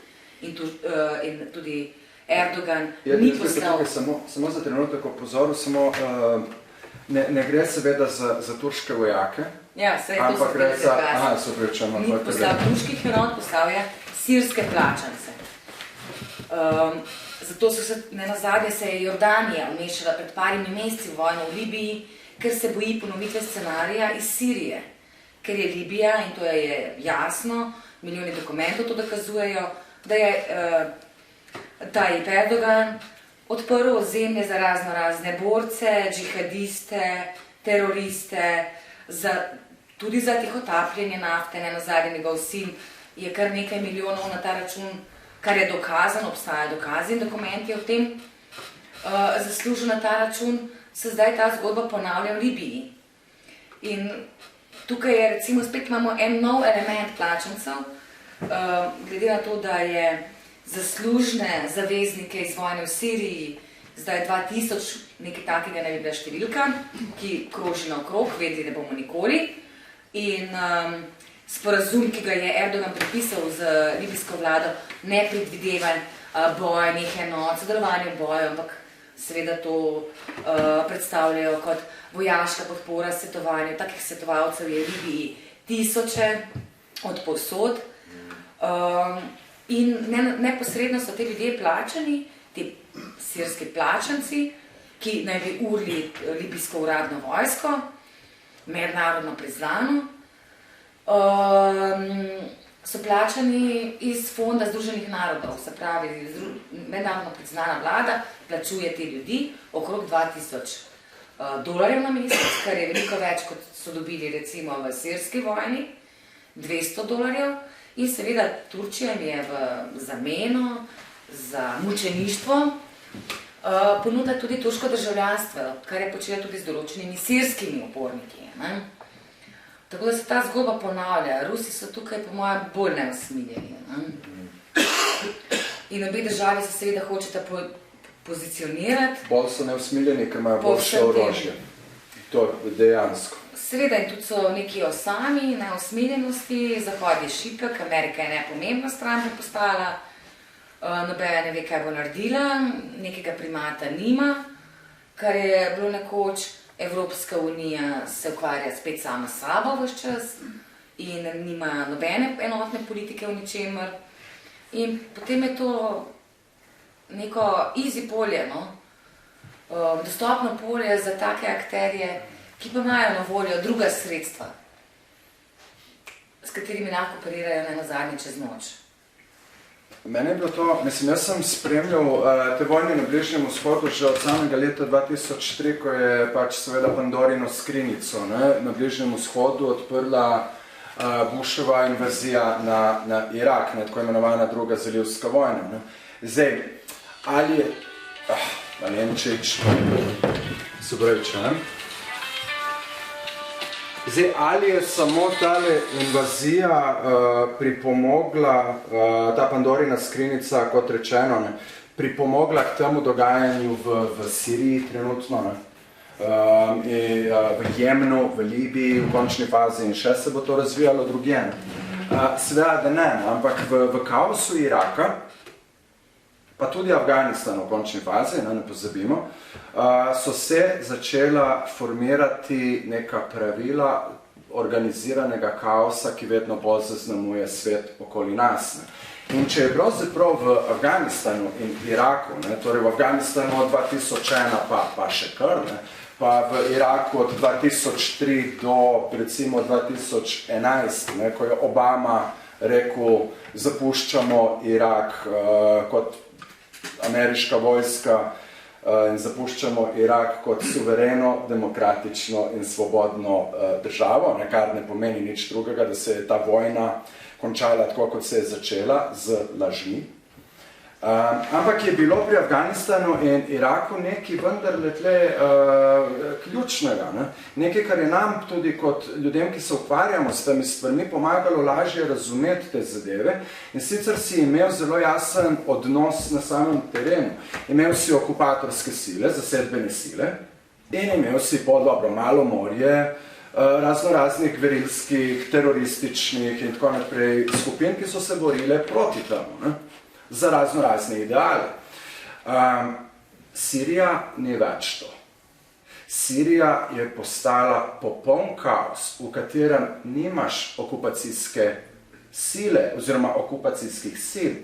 In tudi Erdogan ni poslal... Samo za trenutek opozoril, ne gre seveda za turške vojake, ja, ampak gre za... Ni poslal turških enot, poslal je sirske plačance. Zato nenazadnje se je Jordanija vmešala pred parimi meseci v vojno v Libiji, ker se boji ponovitve scenarija iz Sirije. Ker je Libija, in to je jasno, milijoni dokumentov to dokazujejo, da je Tayyip Erdogan odprl ozemlje za razne borce, džihadiste, teroriste, tudi za tihotapljenje nafte, nenazadnje njegov sin je kar nekaj milijonov na ta račun, kar je dokazano, obstajajo dokazi in dokumenti o tem, zaslužil na ta račun, se zdaj ta zgodba ponavlja v Libiji. In tukaj je, recimo, spet imamo en nov element plačancev, glede na to, da je zaslužne zaveznike iz vojne v Siriji zdaj 2000, nekaj takega ne bi bila številka, ki kroži naokrog, vedeli ne bomo nikoli. In sporazum, ki ga je Erdogan pripisal z libijsko vlado, ne predvideva bojnih enot, sodelovanje v boju, ampak seveda to predstavljajo kot vojaška podpora svetovanju. Takih svetovalcev je v Libiji tisoče od povsod. In neposredno so te ljudje plačani, ti sirski plačanci, ki naj bi urili libijsko uradno vojsko, mednarodno priznano, so plačani iz fonda Združenih narodov, se pravi, mednarodno priznana vlada plačuje te ljudi okrog $2000 na mesec, kar je veliko več, kot so dobili recimo v sirski vojni, $200. In seveda Turčija jim je v zameno za mučeništvo ponuda tudi turško državljanstvo, kar je počela tudi z določenimi sirskimi uporniki. Ne? Tako da se ta zgodba ponavlja. Rusi so tukaj, po mojem, bolj neusmiljeni. Ne? In obe državi se seveda hočeta pozicionirati. Bolj so neusmiljeni, ker imajo boljše orožje. To je dejansko. Seveda, in tudi so neki osami, neusmiljenosti, Zahod je šipek, Amerika je nepomembna stran postala, nobena ne ve, kaj bo naredila, nekega primata nima, kar je bilo nekoč. Evropska unija se ukvarja spet sama s sabo ves čas in nima nobene enotne politike v ničemer. In potem je to neko easy polje, no? Dostopno polje za take akterje, ki pa imajo na voljo druga sredstva, s katerimi lahko operirajo nenazadnje čez noč. Mene je bilo to, jaz sem spremljal te vojne na Bližnjem vzhodu že od samega leta 2003, ko je pač seveda Pandorino skrinjico na Bližnjem vzhodu odprla Bushova invazija na Irak, tako imenovana druga zalivska vojna. Ne. Zdaj, ali je... Valenčič, se praviče, ne? Zdaj, ali je samo tale invazija pripomogla, ta Pandorina skrinjica, kot rečeno, ne, pripomogla k temu dogajanju v Siriji trenutno, ne, v Jemnu, v Libiji, v končni fazi in še se bo to razvijalo drugje. Seveda, da ne, ampak v kaosu Iraka, pa tudi Afganistanu v končni fazi, ne pozabimo, so se začela formirati neka pravila organiziranega kaosa, ki vedno bolj zaznamuje svet okoli nas. Ne. In če je pravzaprav v Afganistanu in Iraku, ne, torej v Afganistanu od 2001 pa še kar, ne, pa v Iraku od 2003 do recimo 2011, ne, ko je Obama rekel, zapuščamo Irak kot ameriška vojska in zapuščamo Irak kot suvereno, demokratično in svobodno državo, kar ne pomeni nič drugega, da se je ta vojna končala tako, kot se je začela, z lažmi. Ampak je bilo pri Afganistanu in Iraku nekaj vendarle ključnega. Ne? Nekaj, kar je nam tudi kot ljudem, ki se ukvarjamo s temi stvarmi, pomagalo lažje razumeti te zadeve. In sicer si imel zelo jasen odnos na samem terenu. Imel si okupatorske sile, zasedbene sile in imel si dobro malo morje, raznoraznih gverilskih, terorističnih in tako naprej skupin, ki so se borile proti temu. Ne? Za raznorazne ideale. Sirija ni več to. Sirija je postala popoln kaos, v katerem nimaš okupacijske sile oziroma okupacijskih sil.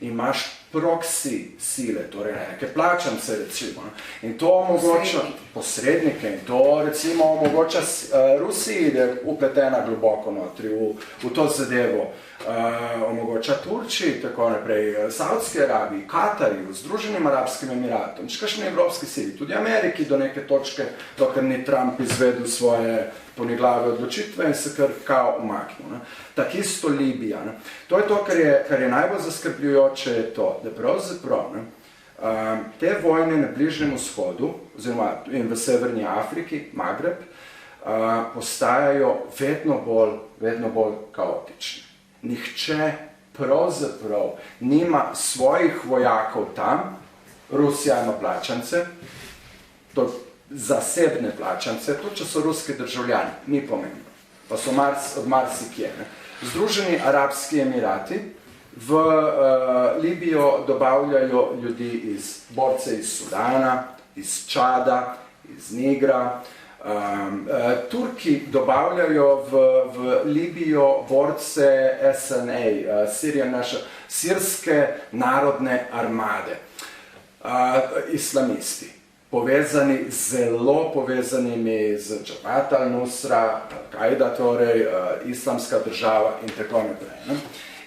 Imaš proksi sile, torej neke plačance recimo. In to omogoča posrednike in to recimo omogoča Rusiji, da je upletena globoko notri v to zadevo. Omogoča Turčiji, tako naprej, Saudski Arabiji, Katarju, Združenim Arabskim Emiratom, kakšne evropske sili, tudi Ameriki do neke točke, dokler ni Trump izvedel svoje poniglave odločitve in se kar kao umaknil. Tak isto Libija. Ne. To je to, kar je najbolj zaskrbljujoče, je to, da pravzaprav te vojne na Bližnjem vzhodu, oziroma in v Severni Afriki, Magreb, postajajo vedno bolj kaotične. Nihče pravzaprav nima svojih vojakov tam, Rusija ima plačance, to zasebne plačance, tudi če so ruski državljani, ni pomembno, pa so od marsikje. Združeni Arabski Emirati v Libijo dobavljajo ljudi borce iz Sudana, iz Čada, iz Nigra. Turki dobavljajo v Libijo borce SNA, sirske narodne armade, islamisti, zelo povezanimi z Jabhat al-Nusra, Al-Qaida, torej islamska država in tako naprej.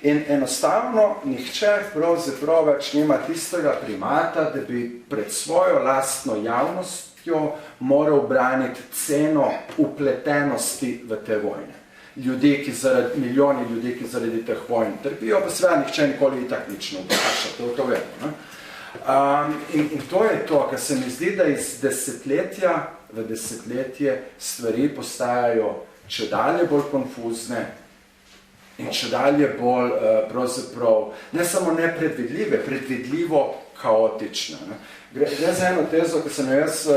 In enostavno nihče pravzaprav več nima tistega primata, da bi pred svojo lastno javnostjo moral braniti ceno upletenosti v te vojne. Milijoni ljudi, ki zaradi teh vojn trpijo, pa seveda nihče nikoli itak nič ne vpraša, to vemo. In to je to, kar se mi zdi, da iz desetletja v desetletje stvari postajajo čedalje bolj konfuzne in čedalje bolj pravzaprav ne samo nepredvidljive, predvidljivo kaotične. Gre za eno tezo, ki sem jaz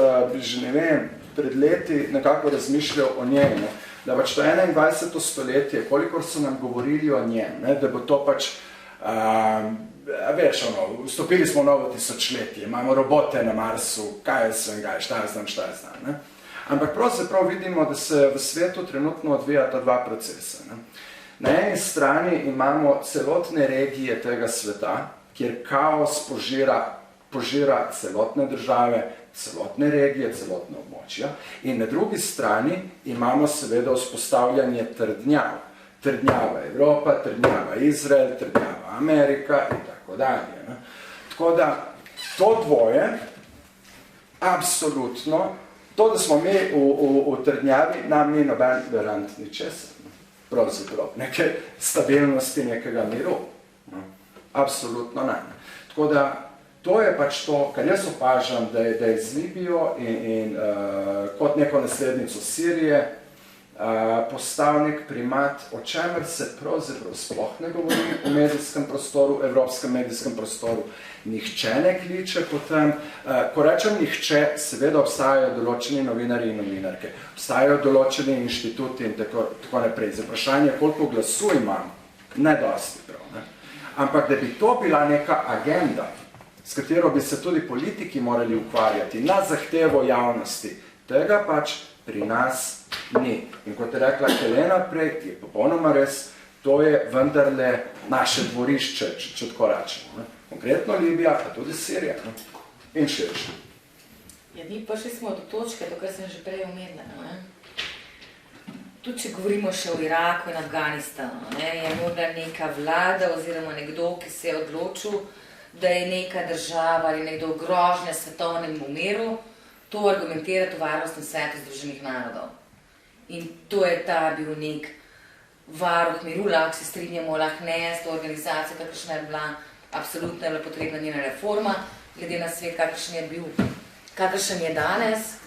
že ne vem, pred leti nekako razmišljal o njej, da pač to 21. stoletje, kolikor so nam govorili o njem, da bo to pač veš, vstopili smo v novo tisočletje, imamo robote na Marsu, kaj je šta je znam. Ampak pravzaprav vidimo, da se v svetu trenutno odvijata dva procesa. Na eni strani imamo celotne regije tega sveta, kjer kaos požira celotne države, celotne regije, celotne območja, in na drugi strani imamo seveda vzpostavljanje trdnjav. Trdnjava Evropa, trdnjava Izrael, trdnjava Amerika in tako dalje. Tako da to dvoje, absolutno, to, da smo mi v trdnjavi, nam ni noben garant ničesar. Pravzaprav, neke stabilnosti, nekega miru. Absolutno ne. Tako da to je pač to, kar jaz opažam, da je z Libijo in kot neko naslednico Sirije postal nek primat, o čemer se pravzaprav sploh ne govori v medijskem prostoru, evropskem medijskem prostoru. Nihče ne kliče potem. Ko rečem nihče, seveda obstajajo določeni novinari in novinarke, obstajajo določeni inštituti in tako naprej. Za vprašanje, koliko glasu imam, ne dosti prav. Ampak da bi to bila neka agenda, s katero bi se tudi politiki morali ukvarjati na zahtevo javnosti, tega pač pri nas ni. In kot je rekla Helena prej, je popolnoma res, to je vendarle naše dvorišče, če tako rečemo. Konkretno Libija, pa tudi Sirija. In širše. Ja, mi prišli smo do točke, to, kar sem že prej omenila. Tudi če govorimo še o Iraku in Afganistanu, je morda neka vlada oziroma nekdo, ki se je odločil, da je neka država ali nekdo grožnja svetovnemu miru, to argumentirati v Varnostnem svetu Združenih narodov. In to je ta bil nek varuh miru, lahko se strinjamo, lahko ne s to organizacijo, kakršna je bila, absolutno je bila potrebna njena reforma, glede na svet, kakršen je danes.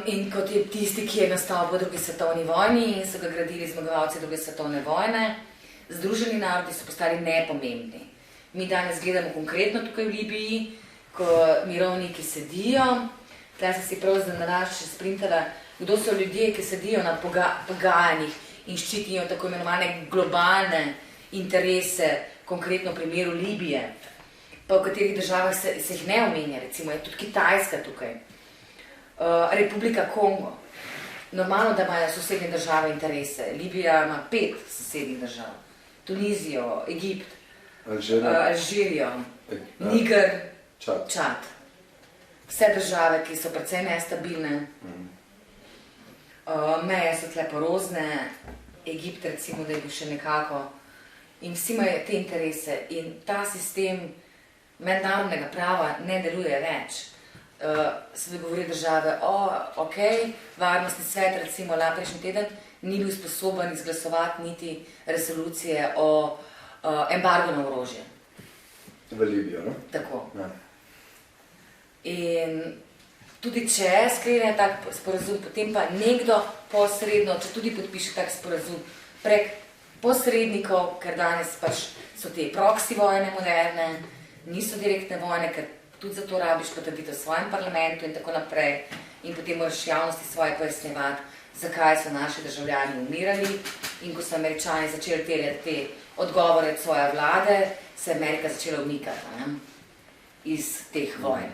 In kot je tisti, ki je nastal po drugi svetovni vojni in so ga gradili zmagovalci druge svetovne vojne, Združeni narodi so postali nepomembni. Mi danes gledamo konkretno tukaj v Libiji, ko mirovniki sedijo, tukaj sem si prav zanaraš še sprintala, kdo so ljudje, ki sedijo na pogajanjih in ščitijo tako imenovane globalne interese, konkretno v primeru Libije, pa v katerih državah se jih ne omenja, recimo je tudi Kitajska tukaj, Republika Kongo. Normalno, da imajo sosednje države interese. Libija ima 5 sosednjih držav. Tunizijo, Egipt, Alžirijo, Niger, Čad. Vse države, ki so precej nestabilne. Meje so tle porozne, Egipt recimo, da je bil še nekako. In vsi imajo te interese. In ta sistem mednarodnega prava ne deluje več. Se dogovori države, ok, Varnostni svet, recimo prejšnji teden, ni bil sposoben izglasovati niti resolucije o embargo na orožje. V Libijo, ne? Tako. Ja. In tudi če sklene tak sporazum, potem pa nekdo posredno, če tudi podpiše tak sporazum prek posrednikov, ker danes pač so te proxy vojne moderne, niso direktne vojne, ker tudi za to rabiš potrditev v svojem parlamentu in tako naprej in potem moraš javnosti svoje pojasnjevati, zakaj so naši državljani umirali in ko so Američani začeli terjati te odgovore od svoje vlade, se je Amerika začela umikati iz teh vojn.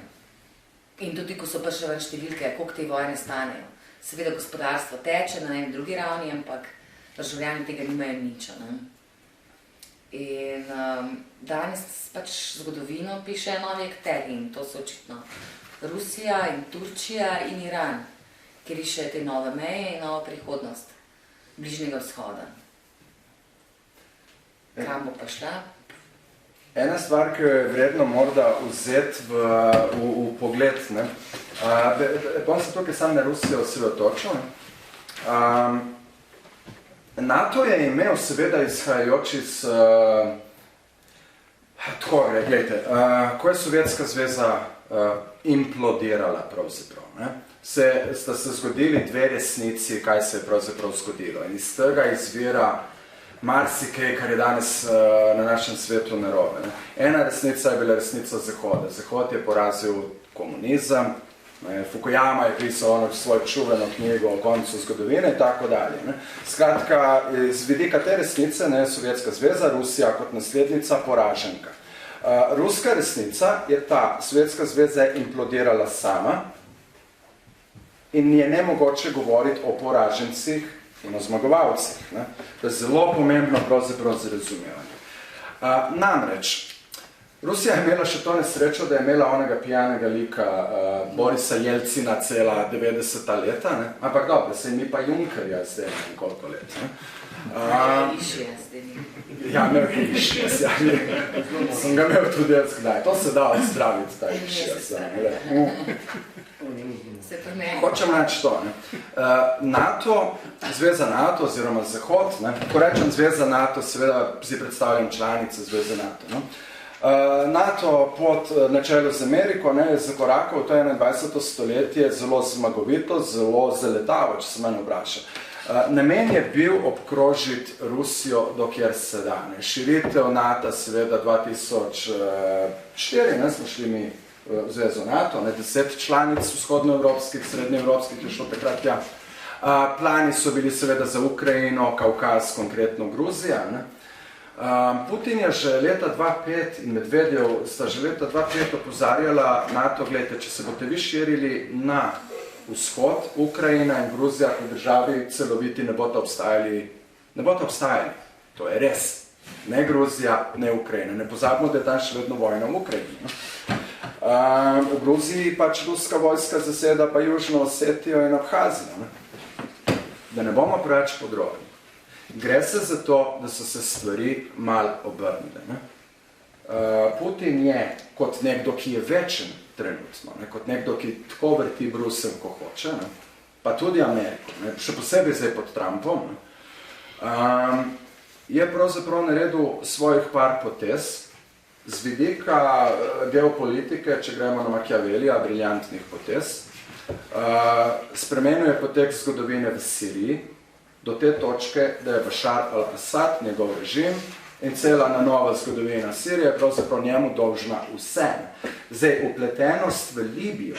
In tudi, ko so prišle ven številke, koliko te vojne stanejo. Seveda gospodarstvo teče na eni drugi ravni, ampak državljani tega nimajo nič. In danes pač zgodovino piše novi akteri in to so očitno Rusija in Turčija in Iran, ki rišejo te nove meje in novo prihodnost Bližnjega vzhoda. Kam bo pa šla? Ena stvar, ki je vredno morda vzeti v pogled, bom se tukaj sam na Rusijo osredotočil. NATO je imel seveda izhajajoč iz tako, gledajte, ko je Sovjetska zveza implodirala pravzaprav, sta se zgodili dve resnici, kaj se je pravzaprav zgodilo. In iz tega izvira marsikaj, kar je danes na našem svetu narobe. Ena resnica je bila resnica Zahoda. Zahod je porazil komunizem, Fukuyama je pisal svojo čuveno knjigo o koncu zgodovine in tako dalje. Skratka, z vidika te resnice, Sovjetska zveza, Rusija kot naslednica, poraženka. Ruska resnica je ta, Sovjetska zveza je implodirala sama in je nemogoče govoriti o poražencih in o zmagovalcih. To je zelo pomembno pravzaprav za razumevanje. Namreč, Rusija je imela še to nesrečo, da je imela onega pijanega lika Borisa Jelcina cela 90. leta, ampak dobro, se mi pa Junckerja zdaj nekoliko let. Ja, imel Išijas, ja. Sem ga imel tudi jaz kdaj. To se da odstraviti, ta Išijas. Hočem reči to. NATO, Zveza NATO oziroma Zahod, ko rečem Zveza NATO, seveda si predstavljam članice Zveze NATO. NATO pod načelu z Ameriko je zakorakal v to 21. stoletje zelo zmagovito, zelo zaletavo, če se mene vpraša. Namen je bil obkrožiti Rusijo, dokjer se da. Širitev NATO, seveda 2004, smo šli mi v Zvezo NATO, 10 članic vzhodnoevropskih, srednjeevropskih je šlo takrat, ja. Plani so bili seveda za Ukrajino, Kavkaz, konkretno Gruzija. Putin je že leta 2005 in Medvedev sta že leta 2005 opozarjala NATO, gledajte, če se boste vi širili na vzhod, Ukrajina in Gruzija kot državi celoviti ne boste obstajali. Ne boste obstajali. To je res. Ne Gruzija, ne Ukrajina. Ne pozabimo, da je tam še vedno vojna v Ukrajini. V Gruziji pač ruska vojska zaseda pa Južno Osetijo in Abhazijo. Da ne bomo preveč podrobni. Gre se za to, da so se stvari malo obrnile. Putin je kot nekdo, ki je večen trenutno, kot nekdo, ki tako vrti Bruselj, ko hoče, pa tudi Ameriko, še posebej zdaj pod Trumpom, je pravzaprav naredil svojih par potez z vidika geopolitike, če gremo na Machiavellija, briljantnih potez. Spremenil je potek zgodovine v Siriji, do te točke, da je Bashar al-Assad, njegov režim, in cela na nova zgodovina Sirije, pravzaprav njemu dolžna vse. Zdaj, upletenost v Libijo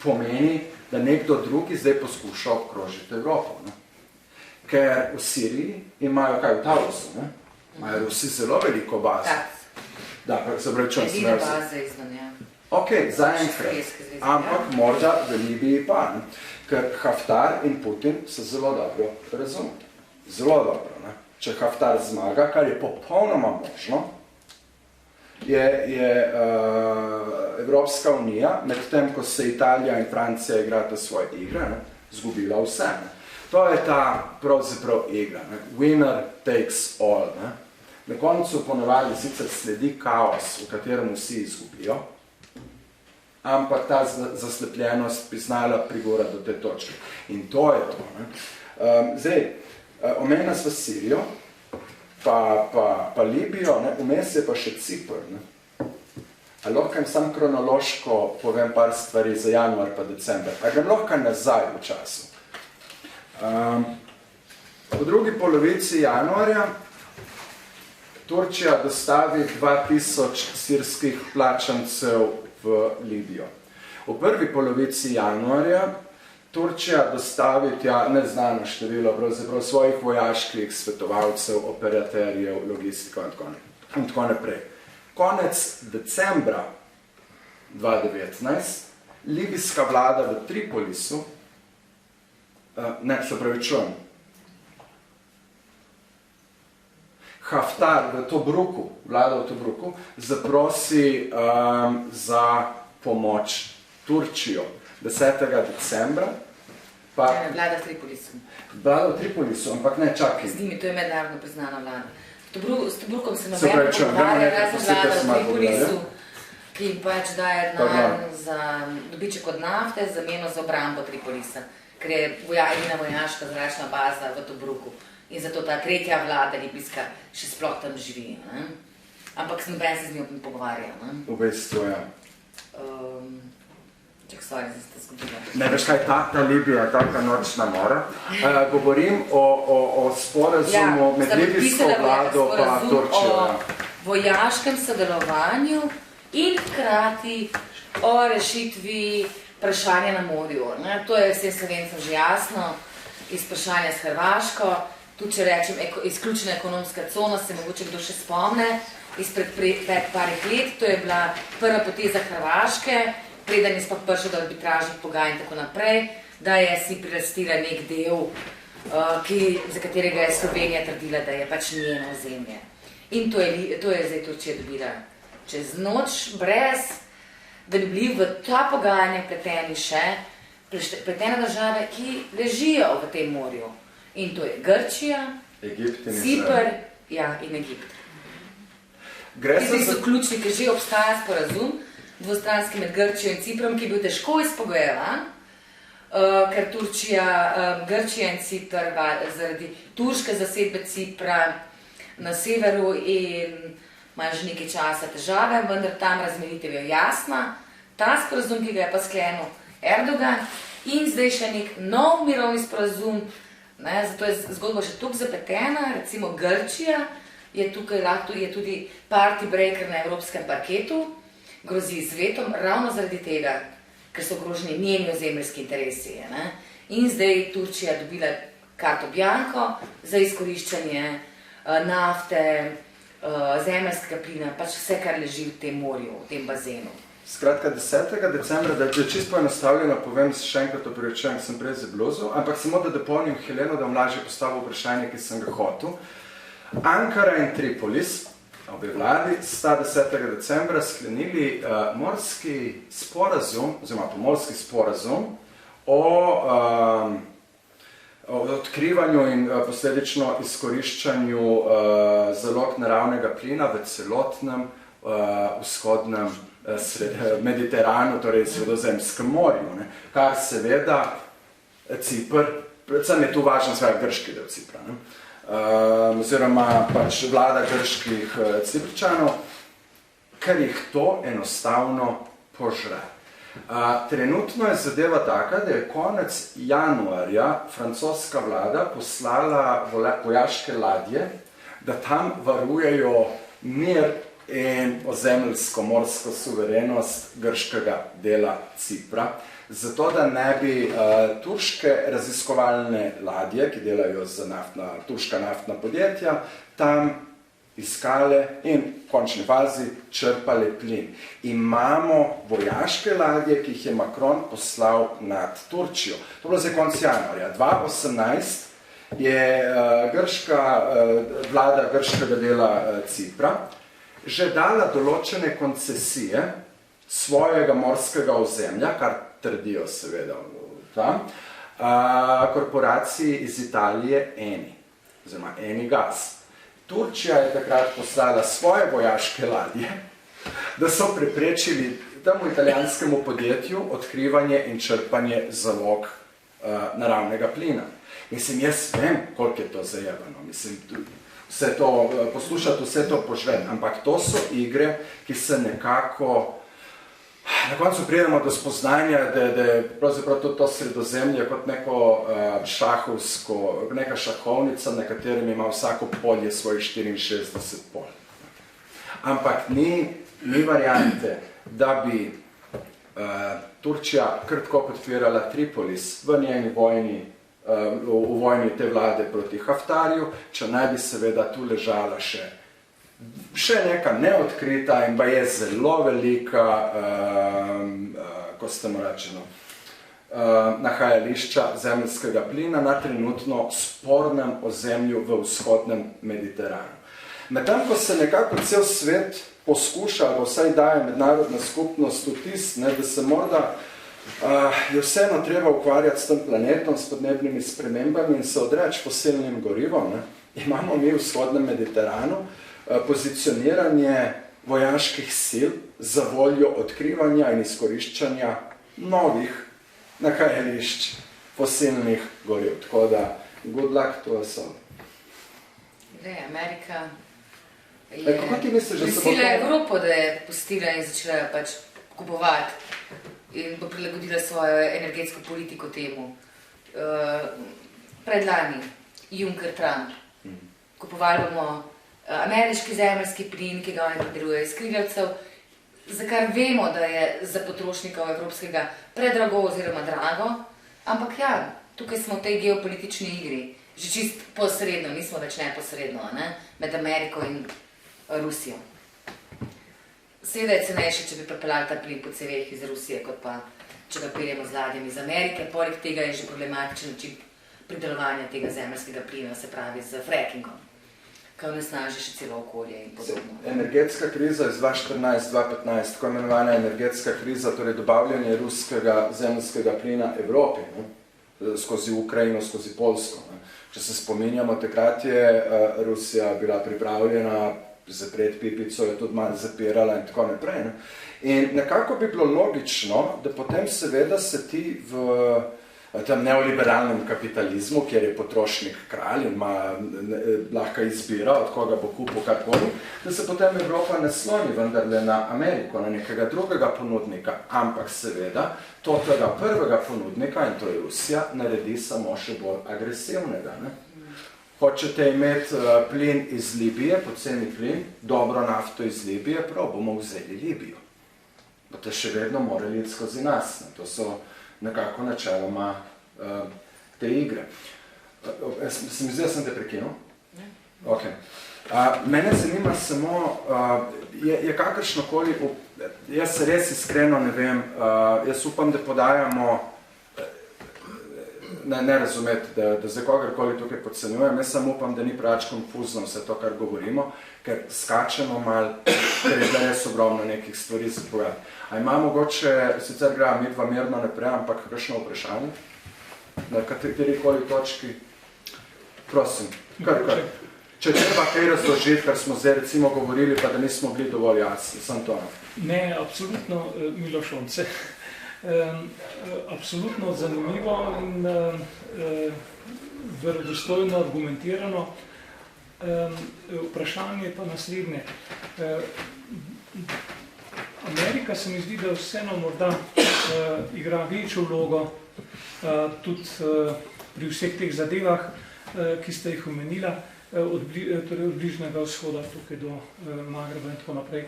pomeni, da nekdo drugi zdaj poskuša obkrožiti Evropo. Ker v Siriji imajo kaj v Taurusu, imajo Rusi zelo veliko bazo. Da, se pravi, čem sem Edina baza izvan, ja. Ok, zaenkrat. Ampak morda v Libiji pa, ker Haftar in Putin se zelo dobro razumete. Zelo dobro, ne? Če Haftar zmaga, kar je popolnoma možno, je Evropska unija, med tem, ko se Italija in Francija igrata svoje igre, zgubila vse. To je ta pravzaprav igra. Winner takes all. Na koncu ponavadi sicer sledi kaos, v katerem vsi izgubijo, ampak ta zaslepljenost bi znala prigorati do te točke. In to je to. Zdaj, omenja sva Sirijo, pa Libijo, vmes je pa še Cipr. A lahko sam kronološko povem par stvari za januar pa december. A grem lahko nazaj v času. V drugi polovici januarja Turčija dostavi 2000 sirskih plačancev v Libijo. V prvi polovici januarja Turčija dostavi tja neznano število pravzaprav svojih vojaških svetovalcev, operaterjev, logistiko in tako naprej. Konec decembra 2019 libijska vlada v Tripolisu, Haftar v Tobruku, vlada v Tobruku, zaprosi za pomoč Turčijo. 10. decembra pa... Vlada v Tripolisu. Vlada v Tripolisu, ampak ne, čakaj. Z njimi, to je mednarodno priznana vlada. S Tobrukom se nobeno pogovarja, razen vlada v Tripolisu, ki jim pač daje denar za dobiček od nafte, zameno za obrambo Tripolisa, ker je edina vojaška zračna baza v Tobruku. In zato ta tretja vlada libijska še sploh tam živi. Ne? Ampak noben se z njim pogovarja. V bistvu, ja. Sorry, se zgodila. Ne veš kaj, ta Libija, taka nočna mora. Govorim o sporazumu med libijsko vlado pa Turčijo. O vojaškem sodelovanju in hkrati o rešitvi vprašanja na morju. Ne? To je vsem Slovencem že jasno, iz vprašanja s Hrvaško. Tudi, če rečem, izključena ekonomska cona, se mogoče kdo še spomne, izpred parih let, to je bila prva poteza Hrvaške, preden je sploh prišel do arbitražnih pogajanj in tako naprej, da je si prirastila nek del, za katerega je Slovenija trdila, da je pač njeno ozemlje. In to je zdaj Turčija dobila čez noč, brez, da bi bili v ta pogajanja pleteni še pletene države, ki ležijo v tem morju. In to je Grčija, Cipr in Egipt. Ti so ključni, ker že obstaja sporazum dvostranski med Grčijo in Ciprom, ki je bil težko izpogojevan, ker Grčija in Cipr zaradi turške zasedbe Cipra na severu in imajo že nekaj časa težave, vendar tam razmejitev je jasna. Ta sporazum, ki ga je pa sklenil Erdogan in zdaj še nek nov mirovni sporazum, zato je zgodba še toliko zapletena, recimo Grčija je tukaj lahko tudi party breaker na evropskem parketu, grozi z vetom ravno zaradi tega, ker so ogroženi njeni ozemeljski interesi. In zdaj Turčija dobila karto bianco za izkoriščanje nafte, zemeljskega plina, pač vse, kar leži v tem morju, v tem bazenu. Skratka, 10. decembra, da čisto poenostavljeno povem, še enkrat opravičujem, ki sem prej zabluzil, ampak samo da dopolnim Heleno, da vam lažje postavil vprašanje, ki sem ga hotel. Ankara in Tripolis, obe vladi, sta 10. decembra sklenili morski sporazum, oziroma pomorski sporazum o odkrivanju in posledično izkoriščanju zalog naravnega plina v celotnem vzhodnem Mediteranu, torej Sredozemskem morju, kar seveda Cipr, predvsem je tu važen svoj grški del Cipra, oziroma pač vlada grških Ciprčanov, ker jih to enostavno požre. Trenutno je zadeva taka, da je konec januarja francoska vlada poslala vojaške ladje, da tam varujejo mir in ozemeljsko-morsko suverenost grškega dela Cipra, zato da ne bi turške raziskovalne ladje, ki delajo za turška naftna podjetja, tam iskale in v končni fazi črpale plin. Imamo vojaške ladje, ki jih je Macron poslal nad Turčijo. To bilo zdaj konec januarja. 2018 je vlada grškega dela Cipra že dala določene koncesije svojega morskega ozemlja, kar trdijo seveda tam, korporaciji iz Italije Eni, oziroma Eni Gas. Turčija je takrat poslala svoje vojaške ladje, da so preprečili temu italijanskemu podjetju odkrivanje in črpanje zalog naravnega plina. Mislim, jaz vem, koliko je to zajebano. Mislim, vse to, poslušati vse to požvet, ampak to so igre, ki se nekako, na koncu pridemo do spoznanja, da je pravzaprav to Sredozemlje kot neko šahovsko, neka šahovnica, na katerem ima vsako polje svojih 64 pol. Ampak ni variante, da bi Turčija kratko podpirala Tripolis v njeni vojni, v vojni te vlade proti Haftarju, če naj bi seveda tu ležala še neka neodkrita in pa je zelo velika, ko ste mu rečeno, nahajališča zemeljskega plina na trenutno spornem ozemlju v vzhodnem Mediteranu. Medtem, ko se nekako cel svet poskuša, ali vsaj daje mednarodna skupnost vtis, da se morda je vseeno treba ukvarjati s tem planetom, s podnebnimi spremembami in se odreči fosilnim gorivom, imamo mi v vzhodnem Mediteranu pozicioniranje vojaških sil za voljo odkrivanja in izkoriščanja novih nahajališč fosilnih goriv. Tako da, good luck to us all. Amerika Kako ti misliš, da se bo prisila Evropo, da je pustila in začela pač kupovati in bo prilagodila svojo energetsko politiko temu. Predlani, Juncker, Trump, kupovali bomo ameriški zemeljski plin, ki ga oni predelujejo iz skrilavcev, za kar vemo, da je za potrošnikov evropskega predrago oziroma drago, ampak ja, tukaj smo v tej geopolitični igri, že čist posredno, nismo več neposredno, med Ameriko in Rusijo. Seveda je cenejše, če bi prepeljali ta plin po ceveh iz Rusije, kot pa če ga peljemo z ladjem iz Amerike. Poleg tega je že problematičen način pridelovanja tega zemeljskega plina, se pravi z frackingom, ki onesnaži še celo okolje in podobno. Energetska kriza iz 2014-2015, tako imenovana energetska kriza, torej dobavljanje ruskega zemeljskega plina Evropi, skozi Ukrajino, skozi Poljsko. Če se spominjamo, takrat je Rusija bila pripravljena zapreti pipico, je tudi malo zapirala in tako naprej. In nekako bi bilo logično, da potem seveda se ti v tem neoliberalnem kapitalizmu, kjer je potrošnik kralj in ima lahko izbira, od koga bo kupil karkoli, da se potem Evropa nasloni vendarle na Ameriko, na nekega drugega ponudnika, ampak seveda to tega prvega ponudnika, in to je Rusija, naredi samo še bolj agresivnega. Hočete imeti plin iz Libije, poceni plin, dobro nafto iz Libije, prav bomo vzeli Libijo. Boste še vedno morali iti skozi nas. To so nekako načeloma te igre. Se mi zdi, da sem te prekinil? Ok. Mene zanima samo, je kakršnokoli, jaz res iskreno ne vem, jaz upam, da podajamo, ne razumeti, da za kogarkoli tukaj podcenjujem, jaz samo upam, da ni preveč konfuzno vse to, kar govorimo, ker skačemo malo, ker je res ogromno nekih stvari za povedati. A ima mogoče, sicer gre midva mirno naprej, ampak kakšno vprašanje? Na katerikoli točki? Prosim, kar. Če treba kaj razložiti, kar smo zdaj recimo govorili, pa da nismo bili dovolj jasni, sem to. Ne, absolutno, Miloš Once. Absolutno zanimivo in verodostojno argumentirano. Vprašanje pa naslednje. Amerika se mi zdi, da vseeno morda igra večjo vlogo tudi pri vseh teh zadevah, ki ste jih omenila, torej od Bližnjega vzhoda tukaj do Magreba in tako naprej.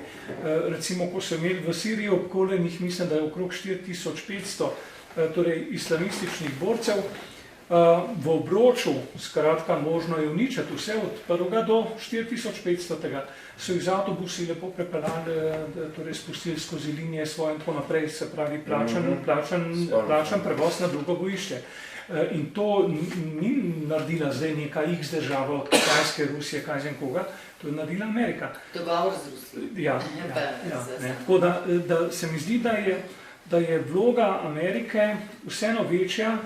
Recimo, ko so imeli v Siriji obkoljenih, mislim, da je okrog 4500 torej islamističnih borcev, v obroču, skratka, možno je uničiti vse od 1. do 4500 tega. So jih z avtobusi lepo prepeljali, torej spustili skozi linije svoje in tako naprej, se pravi plačan prevoz na drugo bojišče. In to ni naredila zdaj neka X država od Kitajske, Rusije, kaj zem koga, to je naredila Amerika. Dogovor z Rusijo. Ja. Tako da se mi zdi, da je vloga Amerike vseeno večja,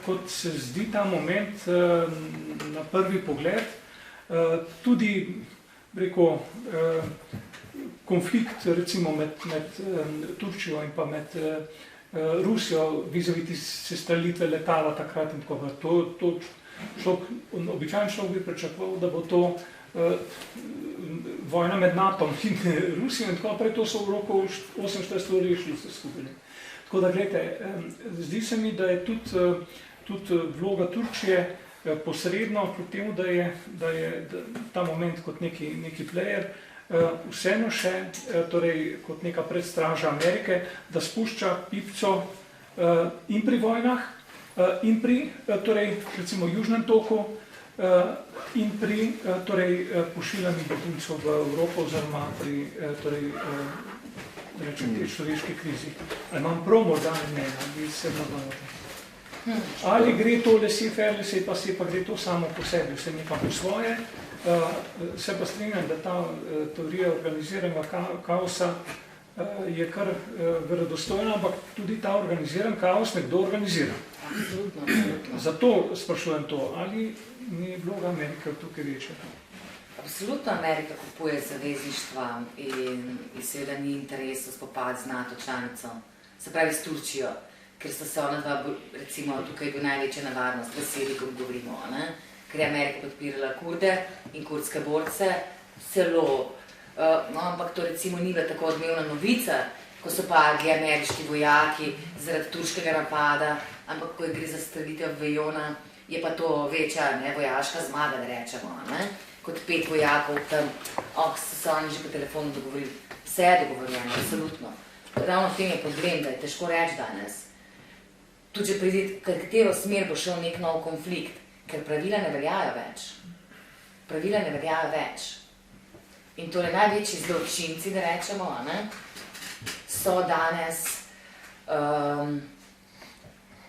kot se zdi ta moment na prvi pogled. Tudi, rekel, konflikt recimo med Turčijo in pa med Rusijo, vizavi sestrelitve letala takrat in tako. Običajno človek bi pričakoval, da bo to vojna med NATO in Rusijo in tako naprej, to so v roku 48 ur rešili se skupaj. Tako da, gledajte, zdi se mi, da je tudi vloga Turčije posredno, kljub temu, da je ta moment kot neki player, vseeno še torej, kot neka predstraža Amerike, da spušča pipco in pri vojnah, in pri torej, recimo Južnem toku, in pri torej, pošiljanju beguncev v Evropo oziroma pri torej, tej človeški krizi. Ali imam prav morda ne, ali se nabavljate? Ali gre to laissez-faire, laissez-passer, pa gre to samo po sebi, vse nekam po svoje. Se pa strinjam, da ta teorija organiziranega kaosa je kar verodostojna, ampak tudi ta organiziran kaos nekdo organizira. Zato sprašujem to, ali ni vloga Amerike tukaj večja? Absolutno Amerika kupuje zavezništva in seveda ni interesu spopad z NATO članico, se pravi s Turčijo, ker sta se ona dva, recimo, tukaj je bil največja nevarnost v Siriji, ko govorimo, ne? Ker je Amerika podpirala Kurde in kurdske borce, celo, no, ampak to recimo ni bila tako odmevna novica, ko so padli ameriški vojaki zaradi turškega napada, ampak ko gre za strelitev Vejona, je pa to večja vojaška zmaga, da rečemo, ne? Kot 5 vojakov tam, so se oni že po telefonu dogovorili. Vse je dogovorjeno, absolutno. Ravno v tem je problem, da je težko reči danes. Tudi če prideti, katero smer bo šel nek nov konflikt, ker pravila ne veljajo več. Pravila ne veljajo več. In torej največji zločinci, da rečemo, ne, so danes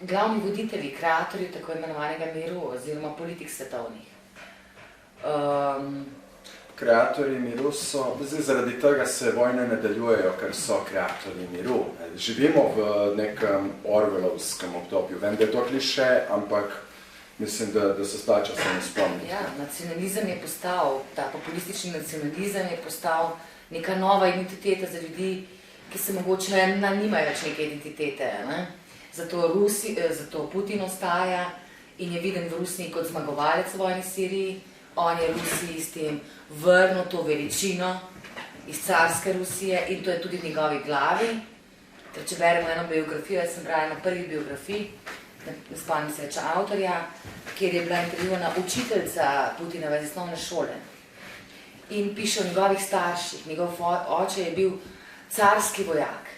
glavni voditelji, kreatorji tako imenovanega miru oziroma politik svetovnih. Kreatorji miru so, zaradi tega se vojne nadaljujejo, ker so kreatorji miru. Živimo v nekem orwellovskem obdobju. Vem, da je to kliše, ampak mislim, da se splača samo spomniti. Ja, nacionalizem je postal, ta populistični nacionalizem je postal neka nova identiteta za ljudi, ki se mogoče nimajo več neke identitete. Ne? Zato Putin ostaja in je viden v Rusiji kot zmagovalec v vojni Siriji. On je Rusiji s tem vrnil to veličino iz carske Rusije in to je tudi v njegovi glavi. Ker če beremo eno biografijo, jaz sem brala na prvi biografiji, ne spomnim se več avtorja, kjer je bila intervjuvana učiteljica Putinove iz osnovne šole. In piše o njegovih starših. Njegov oče je bil carski vojak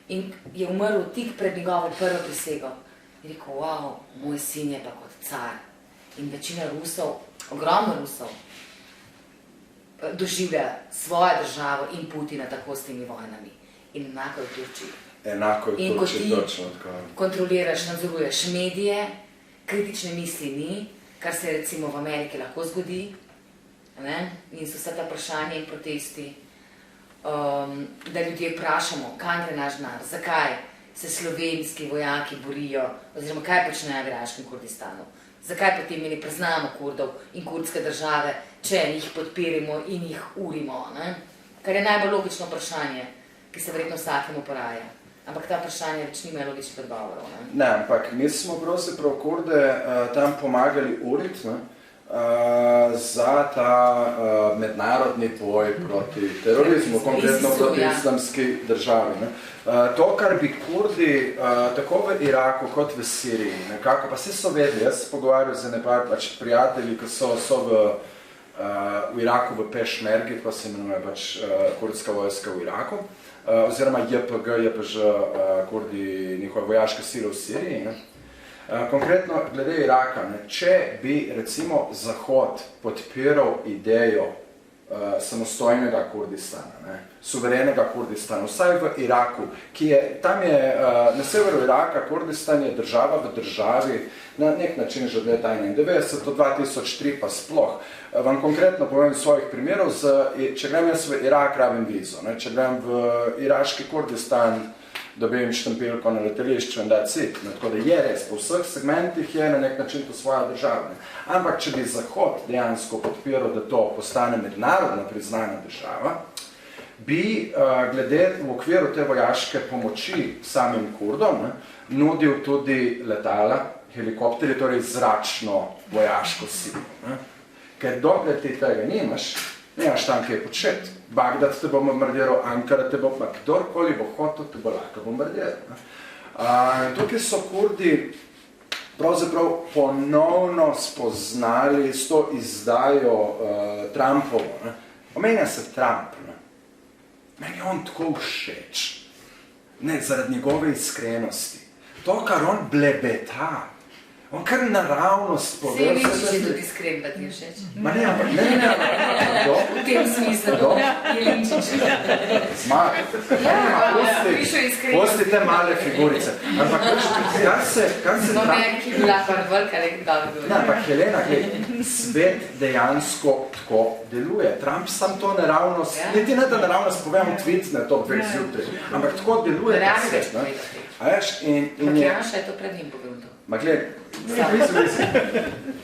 in je umrl tik pred njegovo prvo prisego. In rekel, wow, moj sin je pa kot car. In večina Rusov, ogromno Rusov, doživlja svojo državo in Putina tako s temi vojnami. In enako je v Turčiji. Enako je v Turčiji, točno tako. Kontroliraš, nadzoruješ medije, kritične misli ni, kar se recimo v Ameriki lahko zgodi, ne? In so vse ta vprašanja in protesti, da ljudje vprašamo, kam gre naš denar, zakaj se slovenski vojaki borijo, oziroma kaj počnejo v iraškem Kurdistanu. Zakaj potem mi ne priznamo Kurdov in kurdske države, če jih podpirimo in jih urimo, ne? Kar je najbolj logično vprašanje, ki se verjetno vsakemu poraja. Ampak ta vprašanje več nimajo logičnih odgovorov. Ne, ampak mi smo pravzaprav Kurde tam pomagali uriti, ne? Za ta mednarodni boj proti terorizmu, konkretno proti islamski državi. Ne? To, kar bi Kurdi tako v Iraku kot v Siriji, nekako, pa vse so vedeli, jaz se pogovarjal z nepar prijatelji, ki so v Iraku v Pešmergi, pa se imenuje kurdska vojska v Iraku, oziroma JPG, JPŽ, Kurdi, njihove vojaške sile v Siriji. Ne? Konkretno, glede Iraka, ne, če bi recimo Zahod podpiral idejo samostojnega Kurdistana, ne, suverenega Kurdistana, vsaj v Iraku, ki je, tam je, na severu Iraka, Kurdistan je država v državi, na nek način že od leta 1991 do 2003 pa sploh. Vam konkretno povem svojih primerov, če grem jaz v Irak, rabim vizo, ne, če grem v iraški Kurdistan, dobim štempelko na letališču in that's it. Tako da je res, po vseh segmentih je na nek način to svoja država. Ampak če bi Zahod dejansko podpiral, da to postane mednarodno priznana država, bi glede v okviru te vojaške pomoči samim Kurdom nudil tudi letala, helikopterje, torej zračno vojaško silo. Ker dokler ti tega nemaš tam kaj početi. Bagdad te bo bombardiral, Ankara te bo, kdorkoli bo hotel, te bo lahko bombardiral. Tukaj so Kurdi pravzaprav ponovno spoznali s to izdajo Trumpovo, Omenja se Trump, ne. Meni je on tako všeč, ne, zaradi njegove iskrenosti. To, kar on blebeta, on kar naravnost pove. Vse veš, če si tudi iskren, pa ti je všeč. Ma ne, ampak ne. V tem smislu, Jelinčič. Zmag. Pišo iskren. Pustite male figurice. Ampak, kar se No, ki je bila pa vrka, dobro. Ne, ampak Helena, svet dejansko tako deluje. Trump sam to naravnost, niti ne da naravnost povem tweet na to dveh zjutraj, ampak tako deluje ta svet. A veš, in je... Janša je to pred njim povedal. Ma gled,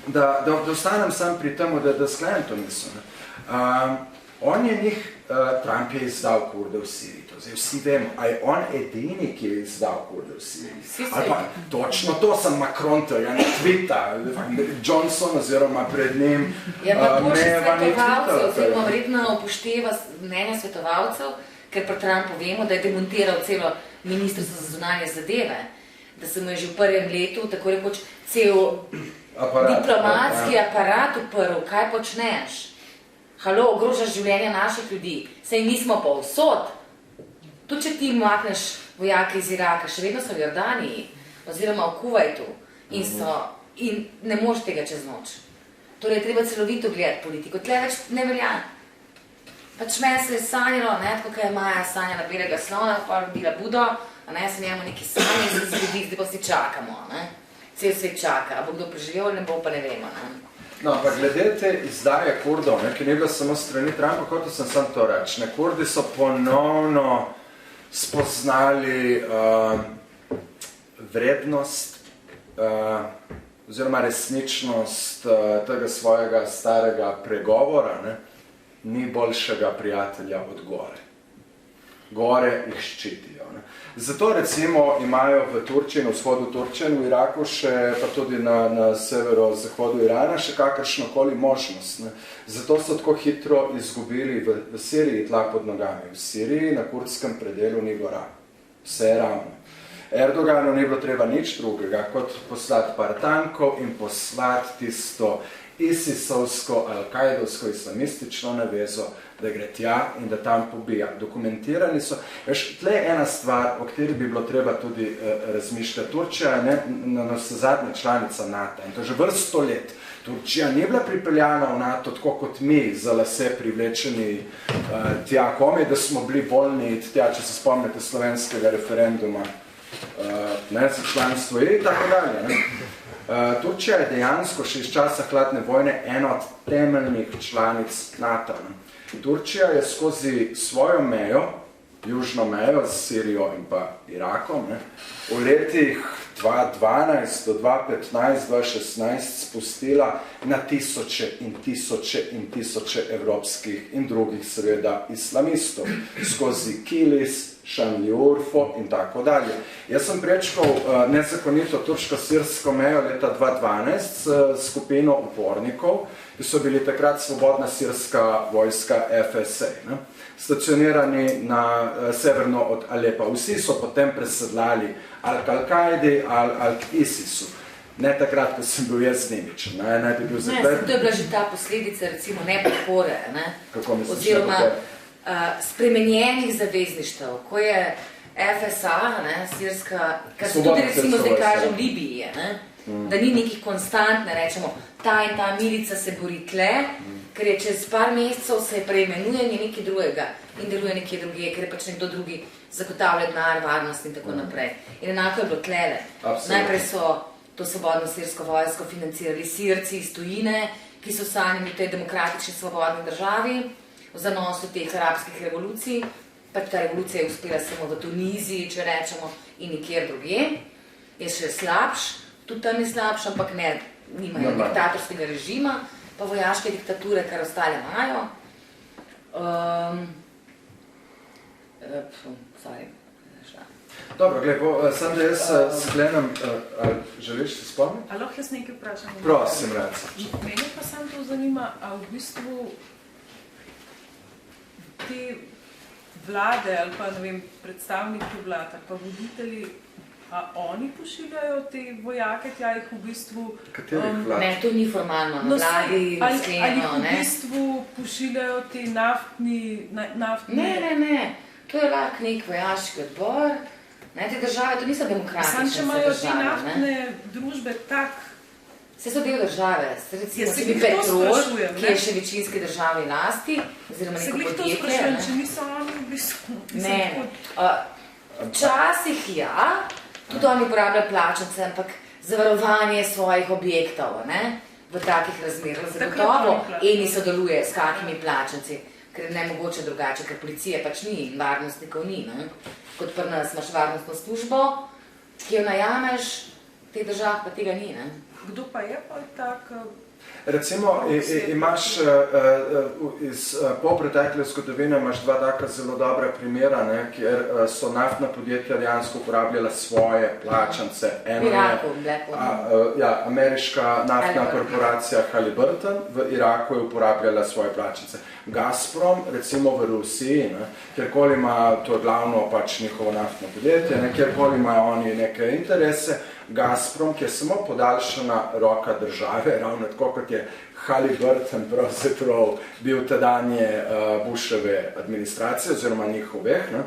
da ostanem sam pri temu, da sklenem to misel. On je njih, Trump je izdal Kurde v Siriji, to zdaj vsi vemo, a je on edini, ki je izdal Kurde v Siriji? Ali pa točno to sem Macron, ja ne tvita, Johnson oziroma pred njim, ja, pa pošli svetovalcev, oziroma vredno upošteva mnenja svetovalcev, ker pri Trumpu vemo, da je demontiral celo ministrstvo za zunanje zadeve, da se mu je že v prvem letu, tako rekoč, cel diplomatski aparat uprl, kaj počneš? Halo, ogrožaš življenje naših ljudi, saj nismo povsod. Tudi če ti makneš vojake iz Iraka, še vedno so v Jordaniji, oziroma v Kuvajtu, in ne moš tega čez noč. Torej, treba celovito gledati politiko, tle več ne velja. Pač meni se je sanjalo, ne, tako kaj je Maja sanjala belega slona, pa rodila Budo, a ne, se njemu neki sanje in se zgodi, zdaj pa si čakamo, ne. Cel svet čaka, a bo kdo preživel, ne bo, pa ne vemo, ne. No, pa glede te izdaje Kurdov, ne, ki ne bila samo strani Trumpa, kot sem sam to reč, ne, Kurdi so ponovno spoznali vrednost oziroma resničnost tega svojega starega pregovora, ne, ni boljšega prijatelja od gore. Gore jih ščitijo. Ne. Zato recimo imajo v Turčiji, na vzhodu Turčije, v Iraku še, pa tudi na severo-zahodu Irana, še kakršnokoli možnost. Ne. Zato so tako hitro izgubili v Siriji tla pod nogami. V Siriji na kurdskem predelu ni gora. Vse je ravno. Erdoganu ni bilo treba nič drugega, kot poslati par tankov in poslati tisto ISIS-ovsko, al-Kaidovsko, islamistično navezo, da gre tja in da tam pobija. Dokumentirani so. Veš, tle je ena stvar, o kateri bi bilo treba tudi razmišljati. Turčija je zadnja članica NATO in to že vrsto let. Turčija ni bila pripeljana v NATO tako kot mi, za lase privlečeni tja komaj, da smo bili voljni tja, če se spomnite slovenskega referenduma, ne, za članstvo in tako dalje. Ne. Turčija je dejansko še iz časa hladne vojne ena od temeljnih članic NATO. Turčija je skozi svojo mejo, južno mejo z Sirijo in pa Irakom, ne, v letih 2012 do 2015, 2016 spustila na tisoče in tisoče in tisoče evropskih in drugih seveda islamistov skozi Kilis, Šamli-Urfo in tako dalje. Jaz sem prečkal nezakonito turško-sirsko mejo leta 2012 s skupino upornikov, ki so bili takrat svobodna sirska vojska FSA, ne, stacionirani na severno od Alepa. Vsi so potem presedlali al-Kaidi, al-ISISu. Ne takrat, ko sem bil jaz z njimi. Ne, to je bila že ta posledica, recimo, nepodpore, ne? Kako misliš, oziroma spremenjenih zavezništev, ko je FSA, ne, sirska, kar se tudi recimo zdaj kaže v Libiji, ne, da ni nekih konstant, ne rečemo, ta in ta milica se bori tle, ker je čez par mesecev se preimenuje nekaj drugega in deluje nekje druge, ker je pač nekdo drugi zagotavlja denar, varnost in tako naprej. In enako je bilo tlele. Najprej so to svobodno sirsko vojsko financirali Sirci iz tujine, ki so sanjali v tej demokratični svobodni državi, v zanosu teh arabskih revolucij, pač ta revolucija je uspela samo v Tuniziji, če rečemo, in nikjer drugje. Je še slabš, tudi tam je slabš, ampak ne, nimajo diktatorskega režima, pa vojaške diktature, kar ostale imajo. Dobro, glej, sem da jaz sklenem, želiš se spomniti? A lahko jaz nekaj vprašam? Prosim, rad. Mene pa sam to zanima, a v bistvu te vlade ali pa, ne vem, predstavniki vlad ali pa voditelji A oni pošiljajo te vojake tja, jih v bistvu... Katerih vlad? Ne, to ni formalno, na vladi, ali sklenjeno, v ne. bistvu pošiljajo te naftni... Ne. To je lahko nek vojaški odbor. Ne, te države, to niso demokratične Sam, če imajo te države, naftne družbe tak... Vse so del države. Recimo, se če bi glih to Petrol, sprašujem, ki je še večinski državni lasti, oziroma Se neko glih to podjetje. sprašujem, Ne. če niso oni v bistvu... Ne. Včasih ja, tudi oni uporabljajo plačance, ampak zavarovanje svojih objektov, ne, v takih razmerah zagotovo eni sodeluje s kakimi plačanci, ker je nemogoče drugače, ker policije pač ni, varnostnikov ni, ne. Kot pri nas imaš varnostno službo, ki jo najameš, v teh državah pa tega ni, ne. Kdo pa je pa tak... Recimo, imaš iz polpretekle zgodovine imaš dva taka zelo dobra primera, ne, kjer so naftna podjetja dejansko uporabljala svoje plačance. Eno je ameriška naftna korporacija Halliburton, v Iraku je uporabljala svoje plačance. Gazprom, recimo v Rusiji, ne, kjerkoli ima, to je glavno pač njihovo naftno podjetje, ne, kjerkoli imajo oni neke interese, Gazprom, ki je samo podaljšana roka države, ravno tako kot je Halliburton pravzaprav bil tedanje Bushove administracije oziroma njihoveh. Ne.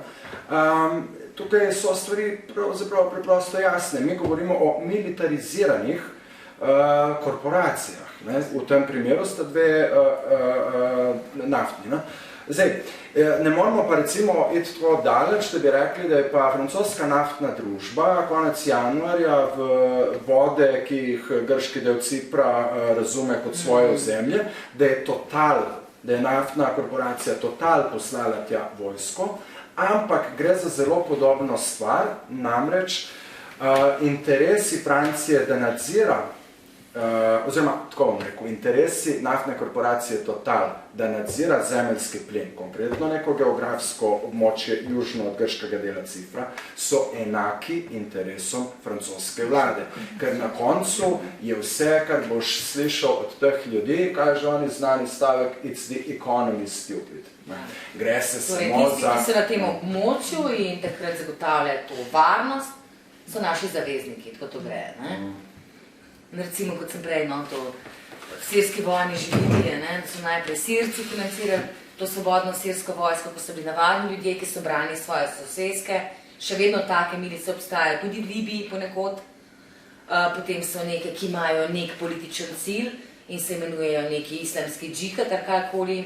Tukaj so stvari pravzaprav preprosto jasne. Mi govorimo o militariziranih korporacijah. Ne. V tem primeru sta dve naftni. Ne. Zdaj, ne moramo pa recimo iti tako daleč, da bi rekli, da je pa francoska naftna družba konec januarja v vode, ki jih grški del Cipra razume kot svoje ozemlje, da je naftna korporacija Total poslala tja vojsko, ampak gre za zelo podobno stvar, namreč interesi Francije, da nadzira oziroma, tako bom rekel, interesi naftne korporacije Total, da nadzira zemeljski plin, konkretno neko geografsko območje južno od grškega dela Cipra, so enaki interesom francoske vlade. Ker na koncu je vse, kar boš slišal od teh ljudi, kaže oni znani stavek, it's the economy stupid. Gre se samo tisti, za... ki so na tem območju in takrat zagotavljajo to varnost, so naši zavezniki, tako to gre, ne? Recimo, kot sem prej, no, to sirski vojni življenje, ne, so najprej Sirci financirali to svobodno sirsko vojsko, ko so bili navadni ljudje, ki so brani svoje soseske, še vedno take milice obstajajo tudi v Libiji ponekod, potem so neke, ki imajo nek političen cilj in se imenujejo neki islamski džihad, karkoli,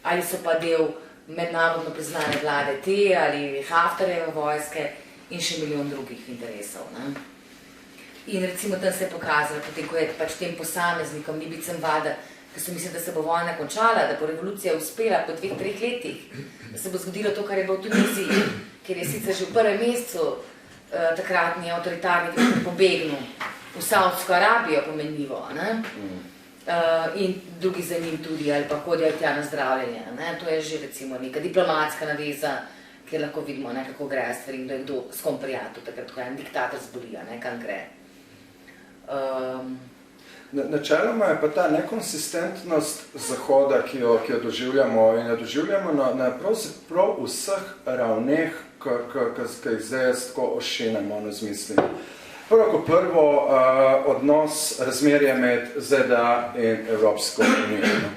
ali so pa del mednarodno priznane vlade te, ali Haftarjeve vojske in še milijon drugih interesov, ne. In recimo tam se je pokazalo, potem, ko je pač tem posameznikom, Libicem Vada, ki so mislili, da se bo vojna končala, da bo revolucija uspela po 2-3 letih, da se bo zgodilo to, kar je bilo v Tuniziji, ker je sicer že v prvem mesecu takratni avtoritarni pobegnil v Saudsko Arabijo pomenljivo, ne? In drugi za njim tudi, ali pa hodijo tja na zdravljenje. Ne? To je že recimo neka diplomatska naveza, kjer lahko vidimo, ne, kako gre stvari, kdo je kdo s kom prijatelj, takrat, ko je en diktator zbolija, ne, kam gre. Načeloma je pa ta nekonsistentnost Zahoda, ki jo doživljamo in jo doživljamo na prav vseh ravneh, ki jih zdaj jaz tako ošenemo, razmislim. Prvo odnos, razmerje med ZDA in Evropsko unijo.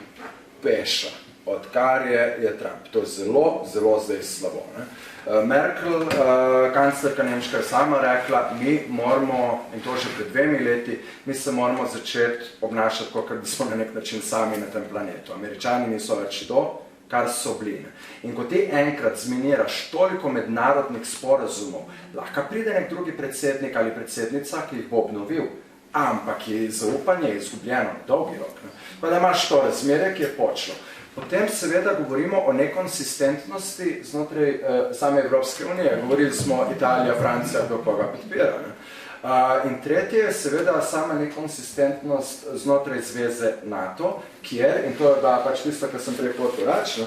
Peša. Odkar je Trump. To je zelo, zelo zdaj slabo. Ne? Merkel, kanclerka nemška, je sama rekla, mi moramo, in to že pred 2 leti, mi se moramo začeti obnašati, kot da smo na nek način sami na tem planetu. Američani niso več to, kar so bili. In ko ti enkrat zminiraš toliko mednarodnih sporazumov, lahko pride nek drugi predsednik ali predsednica, ki jih bo obnovil, ampak je zaupanje izgubljeno dolgi rok. Ne? Pa da imaš to razmerje, ki je počlo. Potem seveda govorimo o nekonsistentnosti znotraj same Evropske unije. Govorili smo Italija, Francija, kdo pa ga podpira. Ne? In tretje je seveda sama nekonsistentnost znotraj zveze NATO, kjer, in to je bila pač tisto, kar sem prej potoračil,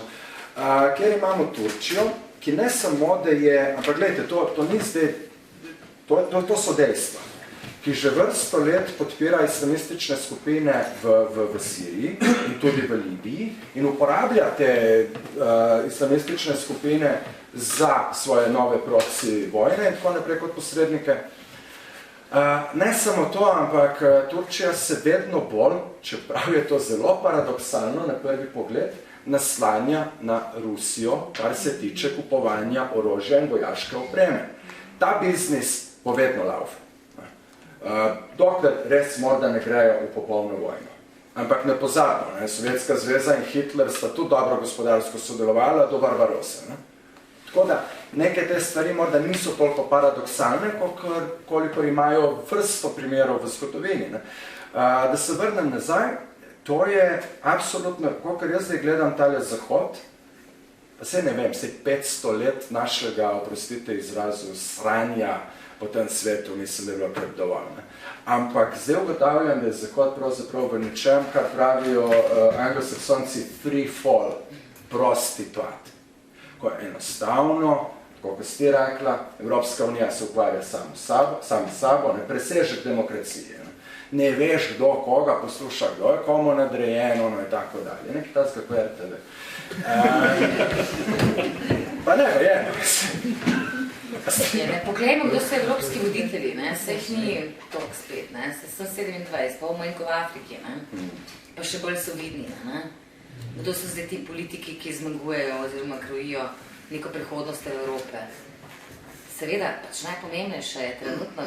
kjer imamo Turčijo, ki ne samo, da je, ampak gledajte, to ni zdaj, to so dejstva, ki že vrsto let podpira islamistične skupine v Siriji in tudi v Libiji in uporablja te islamistične skupine za svoje nove proxy vojne in tako naprej kot posrednike. Ne samo to, ampak Turčija se vedno bolj, čeprav je to zelo paradoksalno na prvi pogled, naslanja na Rusijo, kar se tiče kupovanja orožja in vojaške opreme. Ta biznis povedno laufa. Dokler res morda ne grejo v popolno vojno. Ampak ne pozabimo, Sovjetska zveza in Hitler sta tudi dobro gospodarsko sodelovala do Barbarose. Tako da neke te stvari morda niso toliko paradoksalne, koliko imajo vrsto primerov v zgodovini. Da se vrnem nazaj, to je absolutno, kolikor jaz zdaj gledam tale Zahod, pa se ne vem, 500 let našega, oprostite izrazu, sranja po tem svetu, mislim, da je bilo kar dovolj. Ampak zdaj ugotavljam, da je Zahod pravzaprav v ničem, kar pravijo anglosaksonci free fall, prostitut. Ko je enostavno, kot ste rekla, Evropska unija se ukvarja sami sabo, ne presežek demokracije. Ne veš, kdo koga posluša, kdo je komu nadrejen, ono je tako dalje. Nekaj tazga ko RTV. Pa ne, verjeno. Poglejmo, kdo so evropski voditelji, se jih ni toliko spet, sem 27, pa manj kot v Afriki, pa še bolj so vidni. Kdo so zdaj ti politiki, ki zmagujejo oziroma krojijo neko prihodnost Evrope? Seveda, pač najpomembnejša je trenutno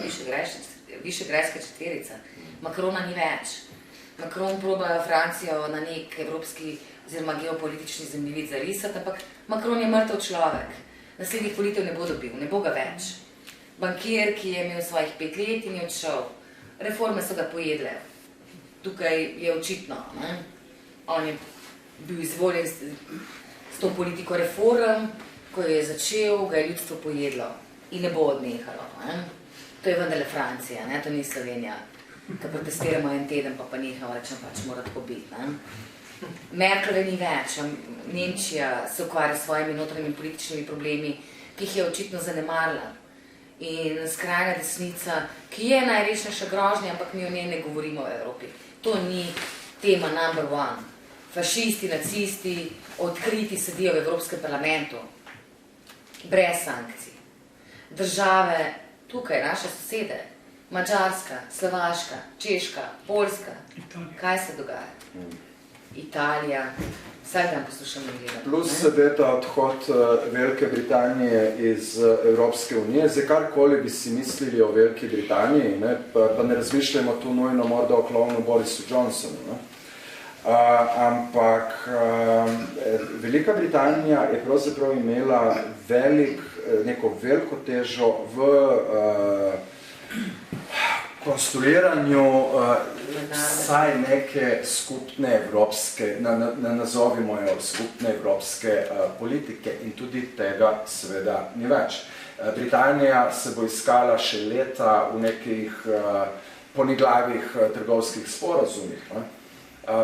Višegrajska četverica. Macrona ni več. Macron probajo Francijo na nek evropski oziroma geopolitični zemljevid zarisati, ampak Macron je mrtev človek. Naslednjih volitev ne bo dobil, ne bo ga več. Bankir, ki je imel svojih 5 let in je odšel. Reforme so ga pojedle. Tukaj je očitno. On je bil izvoljen s to politiko reform, ko je začel, ga je ljudstvo pojedlo in ne bo odnehalo. To je vendarle Francija, to ni Slovenija. Ko protestiramo en teden, pa nehamo, rečem, pač mora tako biti. Merklove ni več, Nemčija se ukvarja s svojimi notranjimi političnimi problemi, ki jih je očitno zanemarila. In skrajna desnica, ki je najresnejša grožnja, ampak mi o njej ne govorimo v Evropi. To ni tema number one. Fašisti, nacisti, odkriti sedijo v Evropskem parlamentu. Brez sankcij. Države, tukaj, naše sosede, Madžarska, Slovaška, Češka, Poljska. Kaj se dogaja? Italija. Vsak dan poslušamo gledati. Plus seveda odhod Velike Britanije iz Evropske unije. Zdaj karkoli bi si mislili o Veliki Britaniji, pa ne razmišljamo tu nujno morda o klovnu Borisu Johnsonu. Ampak Velika Britanija je pravzaprav imela neko veliko težo v konstruiranju vsaj neke skupne evropske, nazovimo jo skupne evropske politike in tudi tega seveda ni več. Britanija se bo iskala še leta v nekih poniglavih trgovskih sporazumih,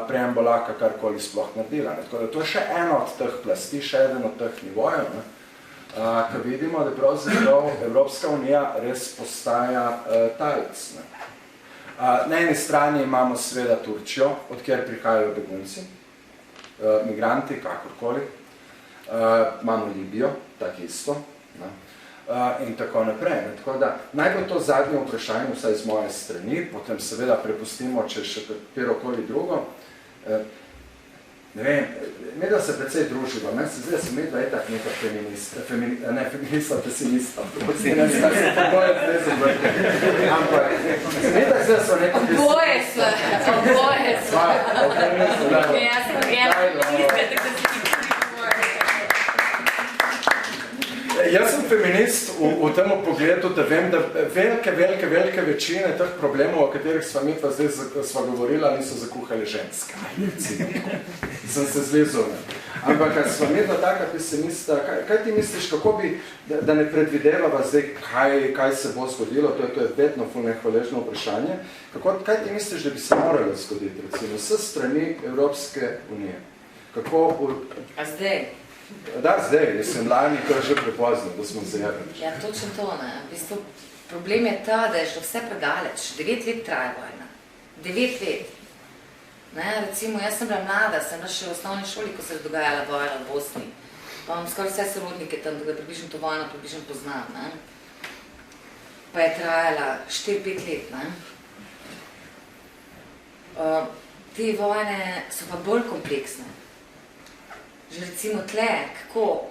prejem bo lahko karkoli sploh naredila. Tako da to je še eno od teh plasti, še eden od teh nivojev, ko vidimo, da pravzaprav Evropska unija res postaja talec. Na eni strani imamo seveda Turčijo, odkjer prihajajo begunci, migranti, kakorkoli. Imamo Libijo, tako isto. In tako naprej. Tako da naj bo to zadnje vprašanje, vsaj z moje strani, potem seveda prepustimo, če še katerokoli drugo. Ne vem, medva se precej druživa, zdaj se medva je tak neka feminista, pesimista, ampak medva zdaj so neka oboje so. Jaz sem feminista, tako da si Jaz sem feminist v tem pogledu, da vem, da velike večine teh problemov, o katerih sva mitva zdaj sva govorila, niso zakuhali ženska. Sem se zlezil. Ampak, kad sva mitva taka pesimista, kaj ti misliš, kako bi, da ne predvidevava zdaj, kaj se bo zgodilo, to je vedno nehvaležno vprašanje, kaj ti misliš, da bi se moralo zgoditi, recimo, s strani Evropske unije? A zdaj? Da, zdaj, mislim, lani, to je že prepozno, da smo zajeli. Ja, točno to, ne. V bistvu, Problem je ta, da je šlo vse predaleč. 9 let traja vojna. 9 let. Ne, recimo, jaz sem bila mlada, sem bila še v osnovni šoli, ko se je dogajala vojna v Bosni. Pa imam skoraj vse sorodnike tam, da približno to vojno približno poznam. Ne. Pa je trajala 4-5 let. Ne. Te vojne so pa bolj kompleksne. Že recimo tle, kako?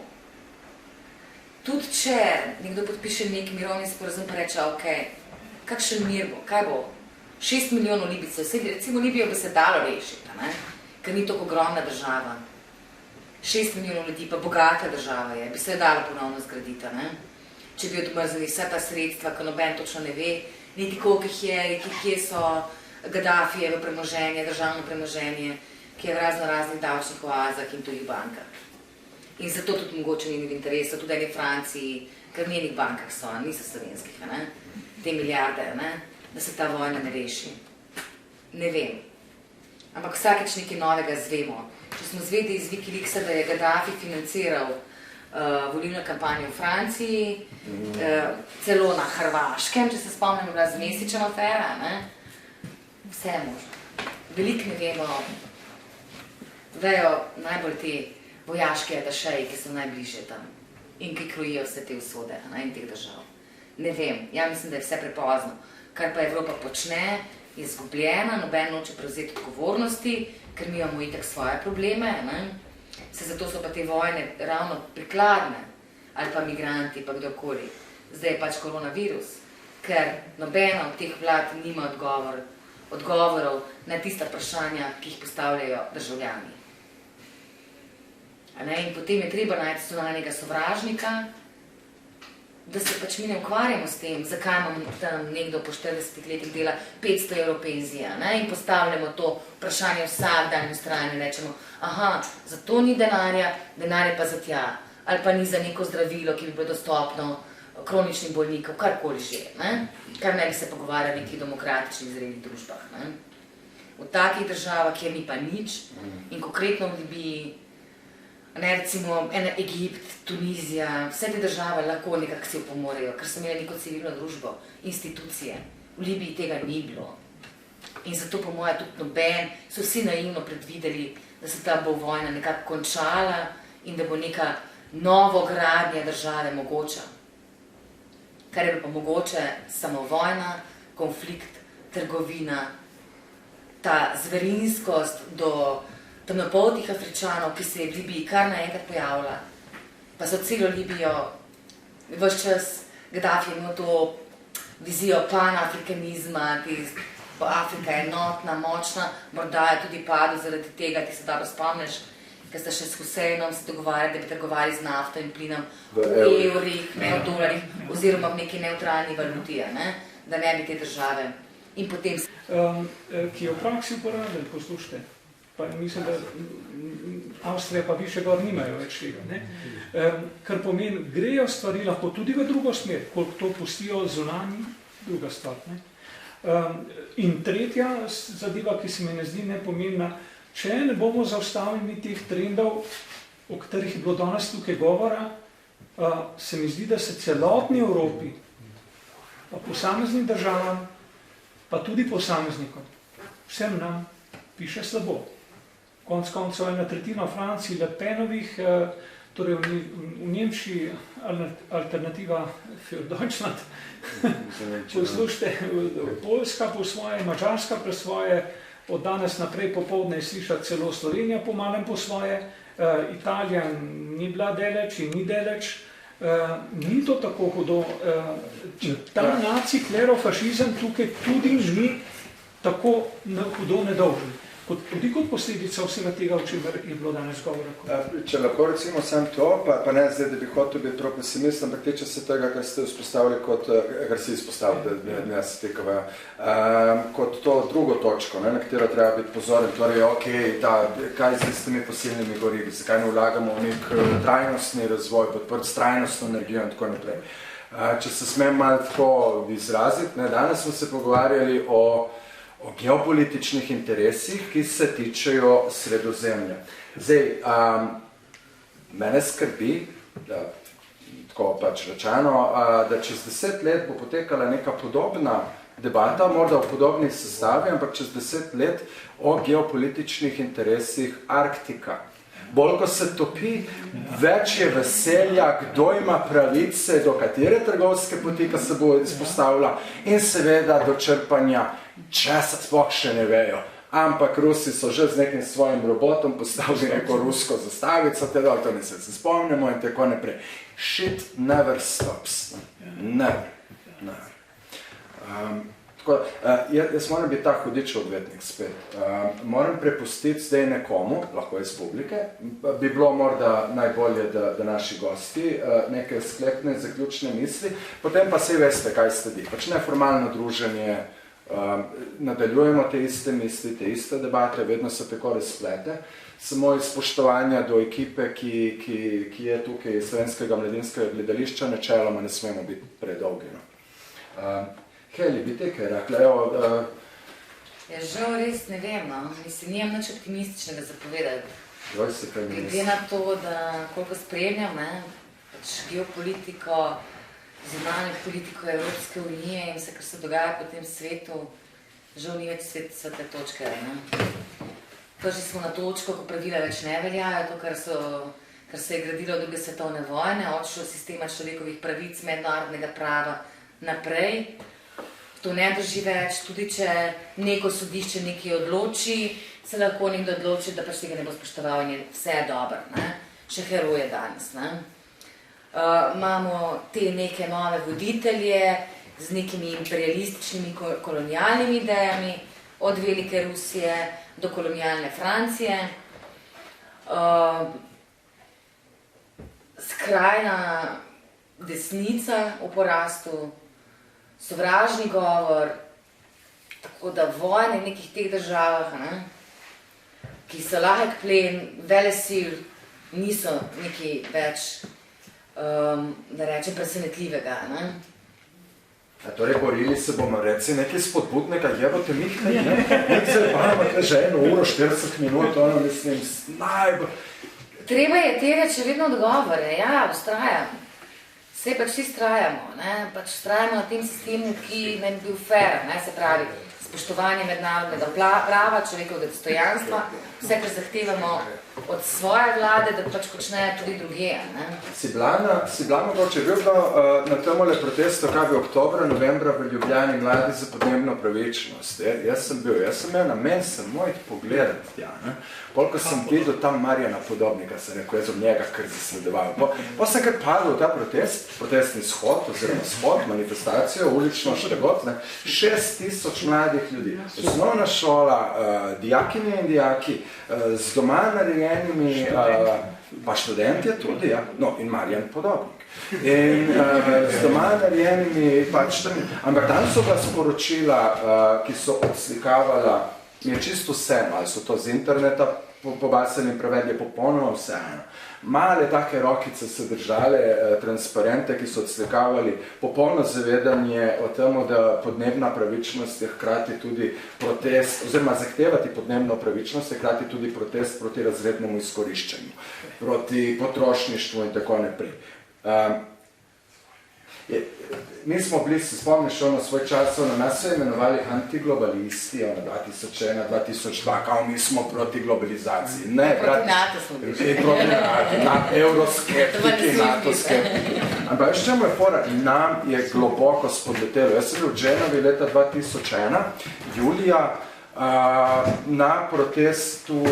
Tudi če nekdo podpiše nek mirovni sporazum, pa reče, ok, kakšen mir bo, kaj bo? 6 milijonov Libijcev, recimo Libijo bi se dalo rešiti, ne? Ker ni tako ogromna država. 6 milijonov ljudi, pa bogata država je, bi se dalo ponovno zgraditi, ne? Če bi odmrzali vsa ta sredstva, ko noben točno ne ve, niti koliko jih je, niti kje so Gaddafijevo premoženje, državno premoženje, ki je v raznih davčnih oazah in tujih bankah. In zato tudi mogoče ni v interesu, tudi eni Franciji, ker v njenih bankah so, niso slovenskih, ne? Te milijarde, ne? Da se ta vojna ne reši. Ne vem. Ampak vsakeč nekaj novega zvemo. Če smo zvedeli iz Wikileaksa, da je Gaddafi financiral volilno kampanjo v Franciji, celo na Hrvaškem, če se spomnim, bila z Mesičem afera, ne? Vse je možno. Veliko ne vemo. Vejo najbolj te vojaške atašeji, ki so najbližje tam in ki krojijo vse te usode, ne, in teh držav. Ne vem, ja mislim, da je vse prepozno. Kar pa Evropa počne, je izgubljena, noben noče prevzeti odgovornosti, ker mi imamo itak svoje probleme, ne. Se zato so pa te vojne ravno prikladne, ali pa migranti, pa kdorkoli. Zdaj je pač koronavirus, ker nobena od teh vlad nima odgovorov na tista vprašanja, ki jih postavljajo državljani. In potem je treba najti zunanjega sovražnika, da se pač mi ne ukvarjamo s tem, zakaj imamo tam nekdo po 40 letih dela 500 evrov penzija, ne? In postavljamo to vprašanje vsak dan in vztrajno in rečemo, aha, za to ni denarja, denar je pa za tja, ali pa ni za neko zdravilo, ki bi bilo dostopno kroničnim bolnikom, karkoli že, ne? Kar ne bi se pogovarjali v nekih demokratičnih zrelih družbah. Ne? V takih državah, kjer ni pa nič, in konkretno v Libiji, ne, recimo Egipt, Tunizija, vse te države lahko nekako si opomorejo, ker so imeli neko civilno družbo, institucije. V Libiji tega ni bilo. In zato po moje tudi noben, so vsi naivno predvideli, da se ta bo vojna nekako končala in da bo neka novogradnja države mogoča. Kar je pa mogoče samo vojna, konflikt, trgovina, ta zverinskost do temnopoltih Afričanov, ki se je v Libiji kar naenkrat pojavila, pa so celo Libijo, ves čas Gaddafi je imel to vizijo panafrikanizma, Afrika je enotna, močna, morda je tudi padel zaradi tega, ti se dobro spomniš, ker sta še s Huseinom se dogovarjali, da bi trgovali z nafto in plinom v evrih, ne v dolarjih, oziroma v neki neutralni valuti, ne? Da ne bi te države. In potem... Ki je v praksi uporabljali, poslušajte. Pa mislim, da Avstrija pa više gor nimajo več tega. Kar pomeni, grejo stvari lahko tudi v drugo smer, koliko to pustijo zunanji, druga stvar. Ne? In tretja zadeva, ki se mi ne zdi nepomembna, če ne bomo zaustavili teh trendov, o katerih je bilo danes tukaj govora, se mi zdi, da se celotni Evropi, pa posameznim državam, pa tudi posameznikom, vsem nam piše slabo. Konec koncev 1/3 v Franciji, Le Penovih, torej v Nemčiji alternativa für Deutschland, poslušajte, Poljska po svoje, Mačarska po svoje, od danes naprej popoldne je slišati celo Slovenija po malem po svoje, Italija ni bila deleč in ni deleč, ni to tako hudo. Ta naciklerofašizem tukaj tudi ni tako hudo nedolžen. Tudi kot posledica vsega tega, o čemer je bilo danes govora. Če lahko recimo sam to, pa ne zdaj, da bi hotel biti prav pesimist, ampak tiče se tega, kar ste vzpostavili kot, kar si izpostavili, da se tekava, kot to drugo točko, ne, na katero treba biti pozoren, torej, ok, kaj z temi fosilnimi gorivi, zakaj ne vlagamo v nek trajnostni razvoj, podprt s trajnostno energijo in tako naprej. Če se smem malo tako izraziti, ne, danes smo se pogovarjali o geopolitičnih interesih, ki se tičejo Sredozemlja. Zdaj, mene skrbi, da tako pač rečeno, da čez 10 let bo potekala neka podobna debata, morda v podobni sestavi, ampak čez 10 let o geopolitičnih interesih Arktika. Bolj, ko se topi, več je veselja, kdo ima pravice, do katere trgovske poti, ki se bo izpostavila, in seveda do črpanja česa sploh še ne vejo. Ampak Rusi so že z nekim svojim robotom postavili neko rusko zastavico, teda to ne se spomnimo in tako naprej. Shit never stops. Never. Jaz moram biti ta hudič odvetnik spet. Moram prepustiti zdaj nekomu, lahko iz publike, bi bilo morda najbolje, da naši gosti neke sklepne, zaključne misli, potem pa se veste, kaj sledi. Pač neformalno druženje, nadaljujemo te iste misli, te iste debate, vedno se tako razplete. Samo iz spoštovanja do ekipe, ki je tukaj iz Slovenskega mladinskega gledališča, načeloma ne smemo biti predolgi. Heli, bi te kaj rekla? Ja, žal res ne vem, no. Mislim, nijem nič optimističnega zapovedati. Glede na to, da koliko spremljam, pač geopolitiko, zunanjo politiko Evropske unije in vse, kar se dogaja po tem svetu, žal ni več svete točke. Prišli smo na točko, ko pravila več ne veljajo, to, kar se je gradilo od 2. svetovne vojne, odšlo sistema človekovih pravic, mednarodnega prava naprej. To ne drži več, tudi če neko sodišče nekaj odloči, se lahko nekdo odloči, da pač tega ne bo spoštoval in je vse dobro, še heroje danes. Imamo te neke nove voditelje z nekimi imperialističnimi kolonialnimi idejami, od velike Rusije do kolonialne Francije. Skrajna desnica v porastu, sovražni govor, tako da vojne v nekih teh državah, ki so lahek plen, velesil, niso nekaj več, da rečem, presenetljivega. Torej, borili se bomo reci nekaj spodbudnega, jebote Mihaj, nek se bavamo že 1 uro, 40 minut, ono mislim, najbolj. Treba je terjati še vedno odgovore, ja, ustrajam. Vse pač vsi strajamo, pač strajamo na tem sistemu, ki naj bi bil fair, se pravi, spoštovanje mednarodnega prava, človekovega dostojanstva, vse, kar zahtevamo od svoje vlade, da pač počnejo tudi druge. Si bila mogoče bil na temole protestu, kaj bi oktobra, novembra v Ljubljani mladi za podnebno pravičnost. Jaz sem imel namen samo jih pogledati tja. Koliko sem videl tam Marjana Podobnika, sem rekel, jaz od njega kar zasledoval. Pa sem kar padel v ta protestni shod, oziroma shod, manifestacijo, ulično štegot, 6000 mladih ljudi. Osnovna šola, dijakinje in dijaki, z doma narejenimi, pa študentje tudi, in Marjan Podobnik. In z doma narejenimi, ampak tam so bila sporočila, ki so odslikavali, mi je čisto vseeno, ali so to z interneta pobasali in prevedli popolnoma vseeno. Male take rokice so držale transparente, ki so odslikavali popolno zavedanje o tem, da podnebna pravičnost je hkrati tudi protest, oziroma zahtevati podnebno pravičnost je hkrati tudi protest proti razrednemu izkoriščanju, proti potrošništvu in tako naprej. Mi smo bili, se spomniš, na svoj čas, na nas so imenovali antiglobalisti, 2001, 2002, kao mi smo proti globalizaciji. Ne, proti NATO smo bili. Proti NATO, euroskeptiki, NATO-skeptiki. Ampak veš, čemu je fora? Nam je globoko spodletelo. Jaz sem bil v Genovi leta 2001, julija, na protestu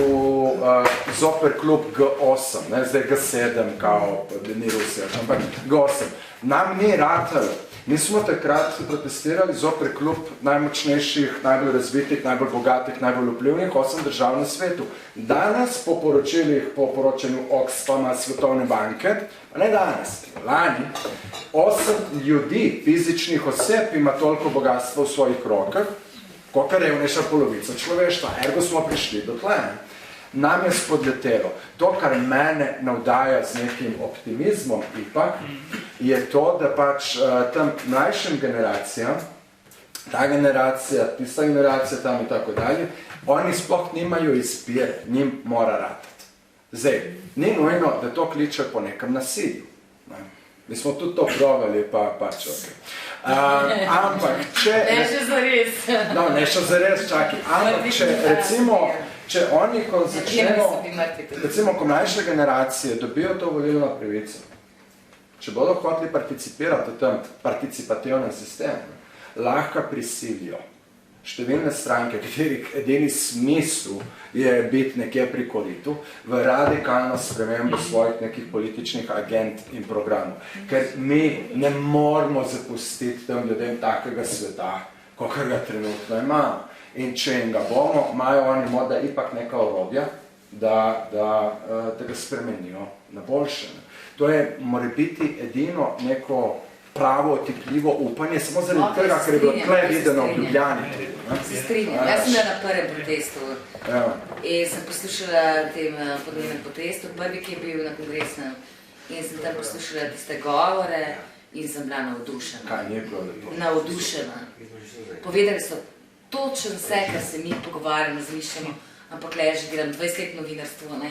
zoper klub G8, zdaj G7, kao, ni Rusija, ampak G8. Nam ni ratalo. Mi smo takrat protestirali zoper klub najmočnejših, najbolj razvitih, najbolj bogatih, najbolj vplivnih 8 držav na svetu. Danes, po poročanju Oxfama Svetovne banke, pa ne danes, lani, 8 ljudi, fizičnih oseb, ima toliko bogatstva v svojih rokah, koliko revnejša polovica človeštva. Ergo smo prišli do tle. Nam je spodletelo. To, kar mene navdaja z nekim optimizmom ipak, je to, da pač tam mlajšim generacijam, ta generacija, tista generacija tam in tako dalje, oni sploh nimajo izbire, njim mora ratati. Zdaj, ni nujno, da to kliče po nekem nasilju. Mi smo tudi to provali, pač okay. Ampak, če... Ne še zares. No, ne še zares, čakaj. Ampak, če oni, ko začnejo, recimo, ko mlajše generacije dobijo to volilno pravico, če bodo hoteli participirati v tem participativnem sistemu, lahko prisilijo številne stranke, katerih edini smisel je biti nekje pri koritu, v radikalno spremembo svojih nekih političnih agent in programov. Ker mi ne moramo zapustiti tem ljudem takega sveta, kakor ga trenutno imamo. In če jim ga bomo, imajo oni morda ipak neka orodja, da ga spremenijo na boljše. To je, mora biti edino neko pravo, otipljivo upanje, samo zaradi tega, ker je bilo tle videno v Ljubljani. Se strinjam. Jaz sem bila na prvem protestu in sem poslušala tem podnebnem protestu, prvi, ki je bil na kongresnem, in sem tam poslušala tiste govore in sem bila navdušena. Kaj ni bilo lepo? Navdušena. Povedali so točno vse, kar se mi pogovarjamo, zmišljamo, ampak le že delam 20 let novinarstvo,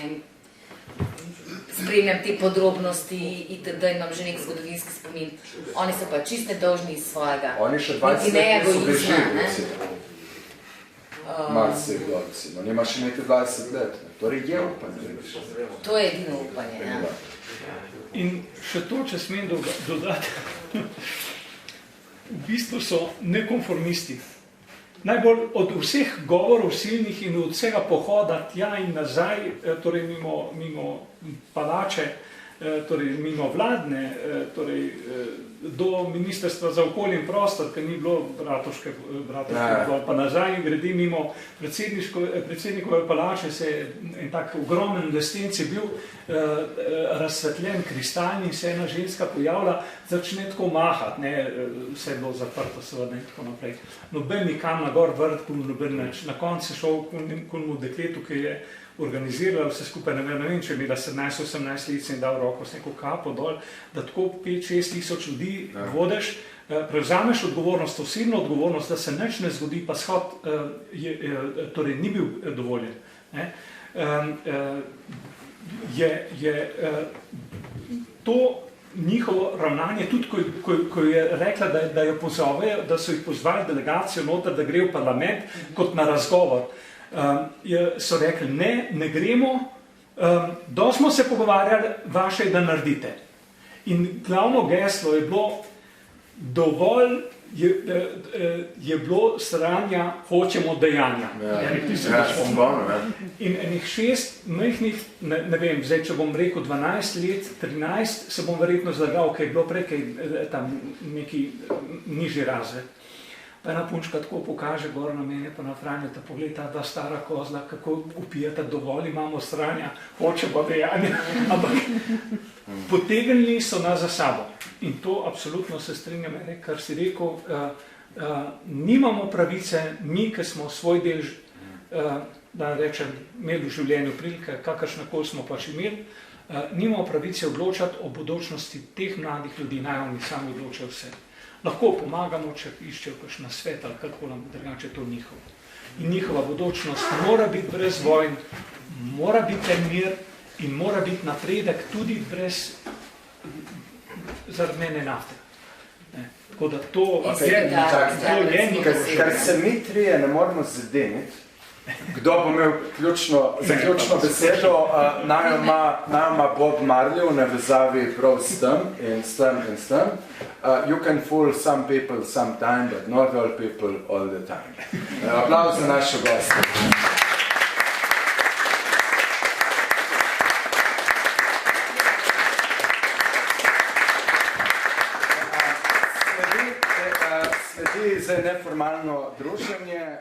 spremljam te podrobnosti in da imam že nek zgodovinski spomin. Oni so pa čist nedolžni iz svojega. Oni še 20 let niso bežili, Marsikdo, recimo. Nima še nekaj 20 let. Torej je upanje. To je edino upanje, ja. In še to, če smem dodati, v bistvu so nekonformisti. Najbolj od vseh govorov silnih in od vsega pohoda tja in nazaj, torej mimo palače, torej mimo vladne, torej do Ministrstva za okolje in prostor, ker ni bilo Bratuške pa nazaj in grede mimo predsednikove palače, se je en tak ogromen lestenc je bil razsvetljen, kristalni, in se ena ženska pojavila, začne tako mahati, vse je bilo zaprto seveda in tako naprej. Noben nikam na gor vrt, noben neč. Na koncu je šel kolmu dekletu, ki je organizirala vse skupaj, ne vem, če je bila 17-18 let, sem dal roko s neko kapo dol, da tako 5-6 tisoč ljudi vodiš, prevzameš odgovornost, osebno odgovornost, da se nič ne zgodi, pa shod torej ni bil dovoljen. Je to njihovo ravnanje, tudi ko je rekla, da jo pozovejo, da so jih pozvali delegacijo noter, da gre v parlament kot na razgovor. So rekli, ne gremo, do smo se pogovarjali, vaše je, da naredite. In glavno geslo je bilo, dovolj je bilo stranja, hočemo dejanja. In enih 6 majhnih, ne vem, zdaj, če bom rekel 12 let, 13, se bom verjetno zlagal, ker je bilo prej tam neki nižji razred. Pa ena punčka tako pokaže gor na mene, pa na Franjo, da pogled ta dva stara kozla, kako upijeta, dovolj imamo stranja, hočemo dejanja. Ampak potegnili so nas za sabo. In to absolutno se strinjam, kar si rekel, nimamo pravice, mi, ki smo svoj del, da rečem, imeli v življenju prilike, kakršnakoli smo pač imeli, nimamo pravice odločati o bodočnosti teh mladih ljudi, naj oni sami odločajo vse. Lahko pomagamo, če iščejo kakšen svet ali karkoli, drugače to njihovo. In njihova bodočnost mora biti brez vojn, mora biti mir in mora biti napredek tudi brez zaradi nafte. Tako da to je njihovo. Kar se mi trije ne moramo zadeniti, kdo bo imel zaključno besedo, naj ima Bob Marley v navezavi prav s tem in s tem in s tem. You can fool some people sometime, but not all people all the time. Aplauz za našo gosto. Sledi zdaj neformalno druženje.